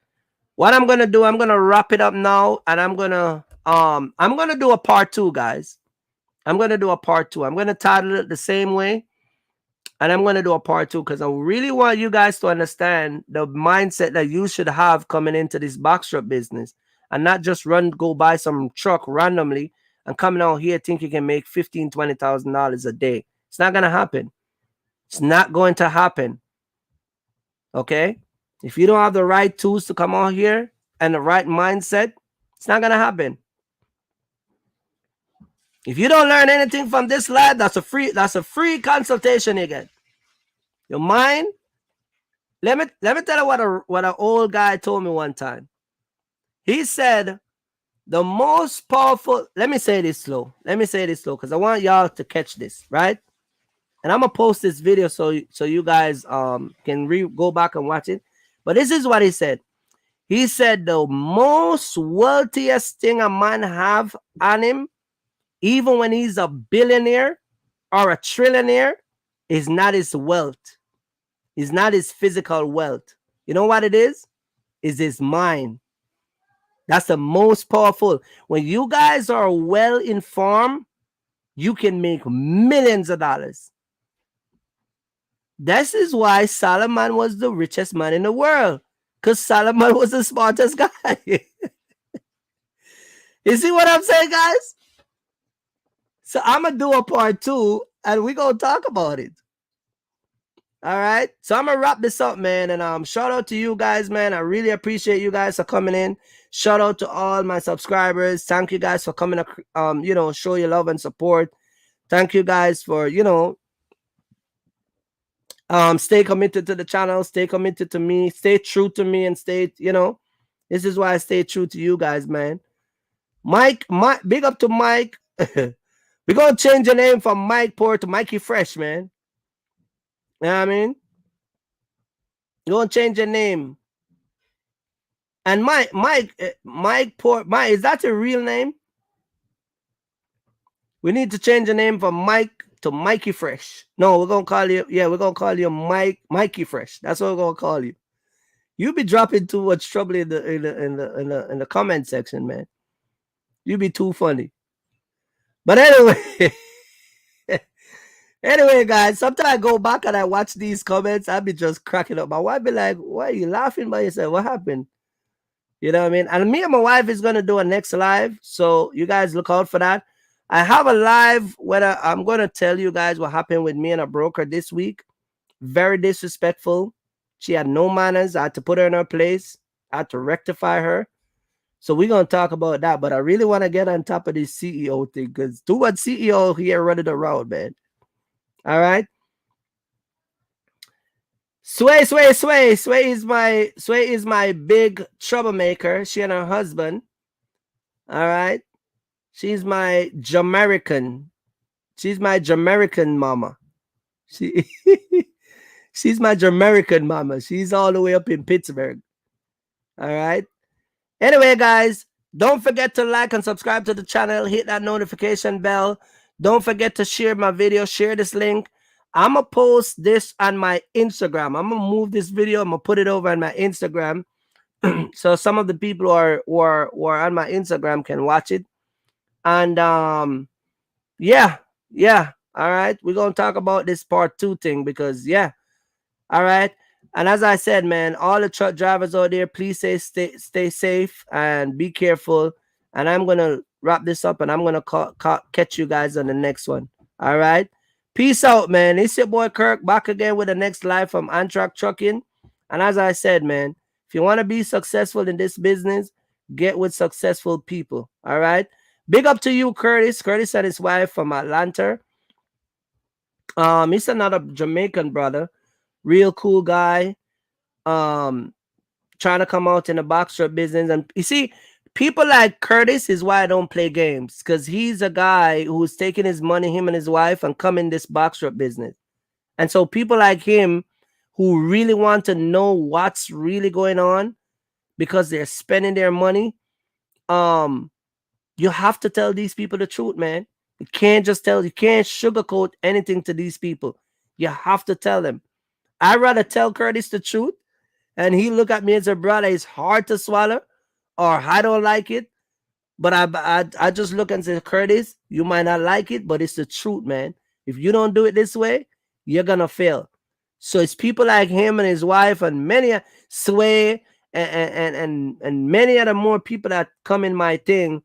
what I'm going to do, I'm going to wrap it up now, and I'm going to do a part 2, guys. I'm going to do a part 2. I'm going to title it the same way. And I'm going to do a part 2 because I really want you guys to understand the mindset that you should have coming into this box truck business, and not just go buy some truck randomly and coming out here think you can make $15,000, $20,000 a day. It's not going to happen. It's not going to happen. Okay? If you don't have the right tools to come out here and the right mindset, it's not going to happen. If you don't learn anything from this lad, that's a free consultation you get. Your mind. Let me tell you what an old guy told me one time. He said the most powerful. Let me say this slow because I want y'all to catch this, right? And I'm gonna post this video so you guys can go back and watch it. But this is what he said. He said the most wealthiest thing a man have on him, even when he's a billionaire or a trillionaire, is not his wealth. It's not his physical wealth. You know what it is? It's his mind. That's the most powerful. When you guys are well informed, you can make millions of dollars. This is why Solomon was the richest man in the world, because Solomon was the smartest guy. You see what I'm saying, guys? So I'm going to do a part 2, and we're going to talk about it. All right. So I'm going to wrap this up, man. And shout out to you guys, man. I really appreciate you guys for coming in. Shout out to all my subscribers. Thank you guys for coming, show your love and support. Thank you guys for, stay committed to the channel, stay committed to me, stay true to me, and stay, this is why I stay true to you guys, man. Mike, big up to Mike. We're going to change the name from Mike Poor to Mikey Fresh, man. You know what I mean? You're going to change your name. And Mike Poor, is that a real name? We need to change the name from Mike to Mikey Fresh. No, we're going to call you Mikey Fresh. That's what we're going to call you. You be dropping too much trouble in the comment section, man. You be too funny. But anyway, guys, sometimes I go back and I watch these comments. I be just cracking up. My wife be like, why are you laughing by yourself? What happened? You know what I mean? And me and my wife is going to do a next live. So you guys look out for that. I have a live where I'm going to tell you guys what happened with me and a broker this week. Very disrespectful. She had no manners. I had to put her in her place. I had to rectify her. So we're gonna talk about that. But I really want to get on top of this CEO thing because too much CEO here running around, man. All right. Sway is my big troublemaker. She and her husband. All right. She's my Jamaican. She's my Jamaican mama. She she's my Jamaican mama. She's all the way up in Pittsburgh. All right. Anyway, guys, don't forget to like and subscribe to the channel. Hit that notification bell. Don't forget to share my video. Share this link. I'm going to post this on my Instagram. I'm going to move this video. I'm going to put it over on my Instagram. So some of the people who are on my Instagram can watch it. And yeah. All right. We're going to talk about this part 2 thing because, yeah. All right. And as I said, man, all the truck drivers out there, please stay safe and be careful. And I'm going to wrap this up and I'm going to catch you guys on the next one. All right. Peace out, man. It's your boy Kirk back again with the next live from On-Track Trucking. And as I said, man, if you want to be successful in this business, get with successful people. All right. Big up to you, Curtis. Curtis and his wife from Atlanta. He's another Jamaican brother. Real cool guy, trying to come out in the box truck business. And you see, people like Curtis is why I don't play games, because he's a guy who's taking his money, him and his wife, and come in this box truck business. And so people like him who really want to know what's really going on because they're spending their money, you have to tell these people the truth, man. You can't sugarcoat anything to these people. You have to tell them. I'd rather tell Curtis the truth and he look at me and say, brother, it's hard to swallow or I don't like it. But I just look and say, Curtis, you might not like it, but it's the truth, man. If you don't do it this way, you're going to fail. So it's people like him and his wife and many Sway and many other more people that come in my thing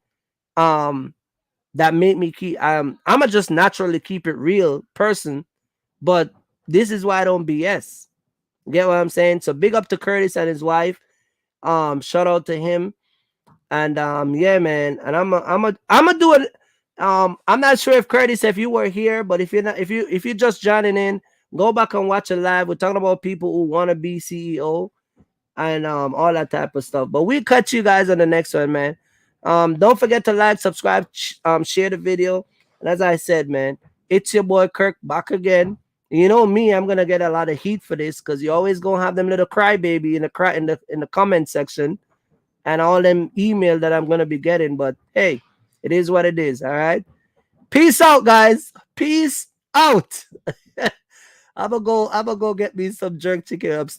that make me keep, I'm a just naturally keep it real person, but this is why I don't BS. Get what I'm saying? So big up to Curtis and his wife. Shout out to him. And yeah, man. And I'm gonna do it. I'm not sure if Curtis, if you were here, but if you're not, if you're just joining in, go back and watch it live. We're talking about people who want to be CEO and all that type of stuff. But we'll catch you guys on the next one, man. Don't forget to like, subscribe, share the video. And as I said, man, it's your boy Kirk back again. You know me, I'm gonna get a lot of heat for this because you always gonna have them little crybaby in the comment section and all them email that I'm gonna be getting. But hey, it is what it is. All right. Peace out, guys. Peace out. I'm gonna go get me some jerk chicken upstairs.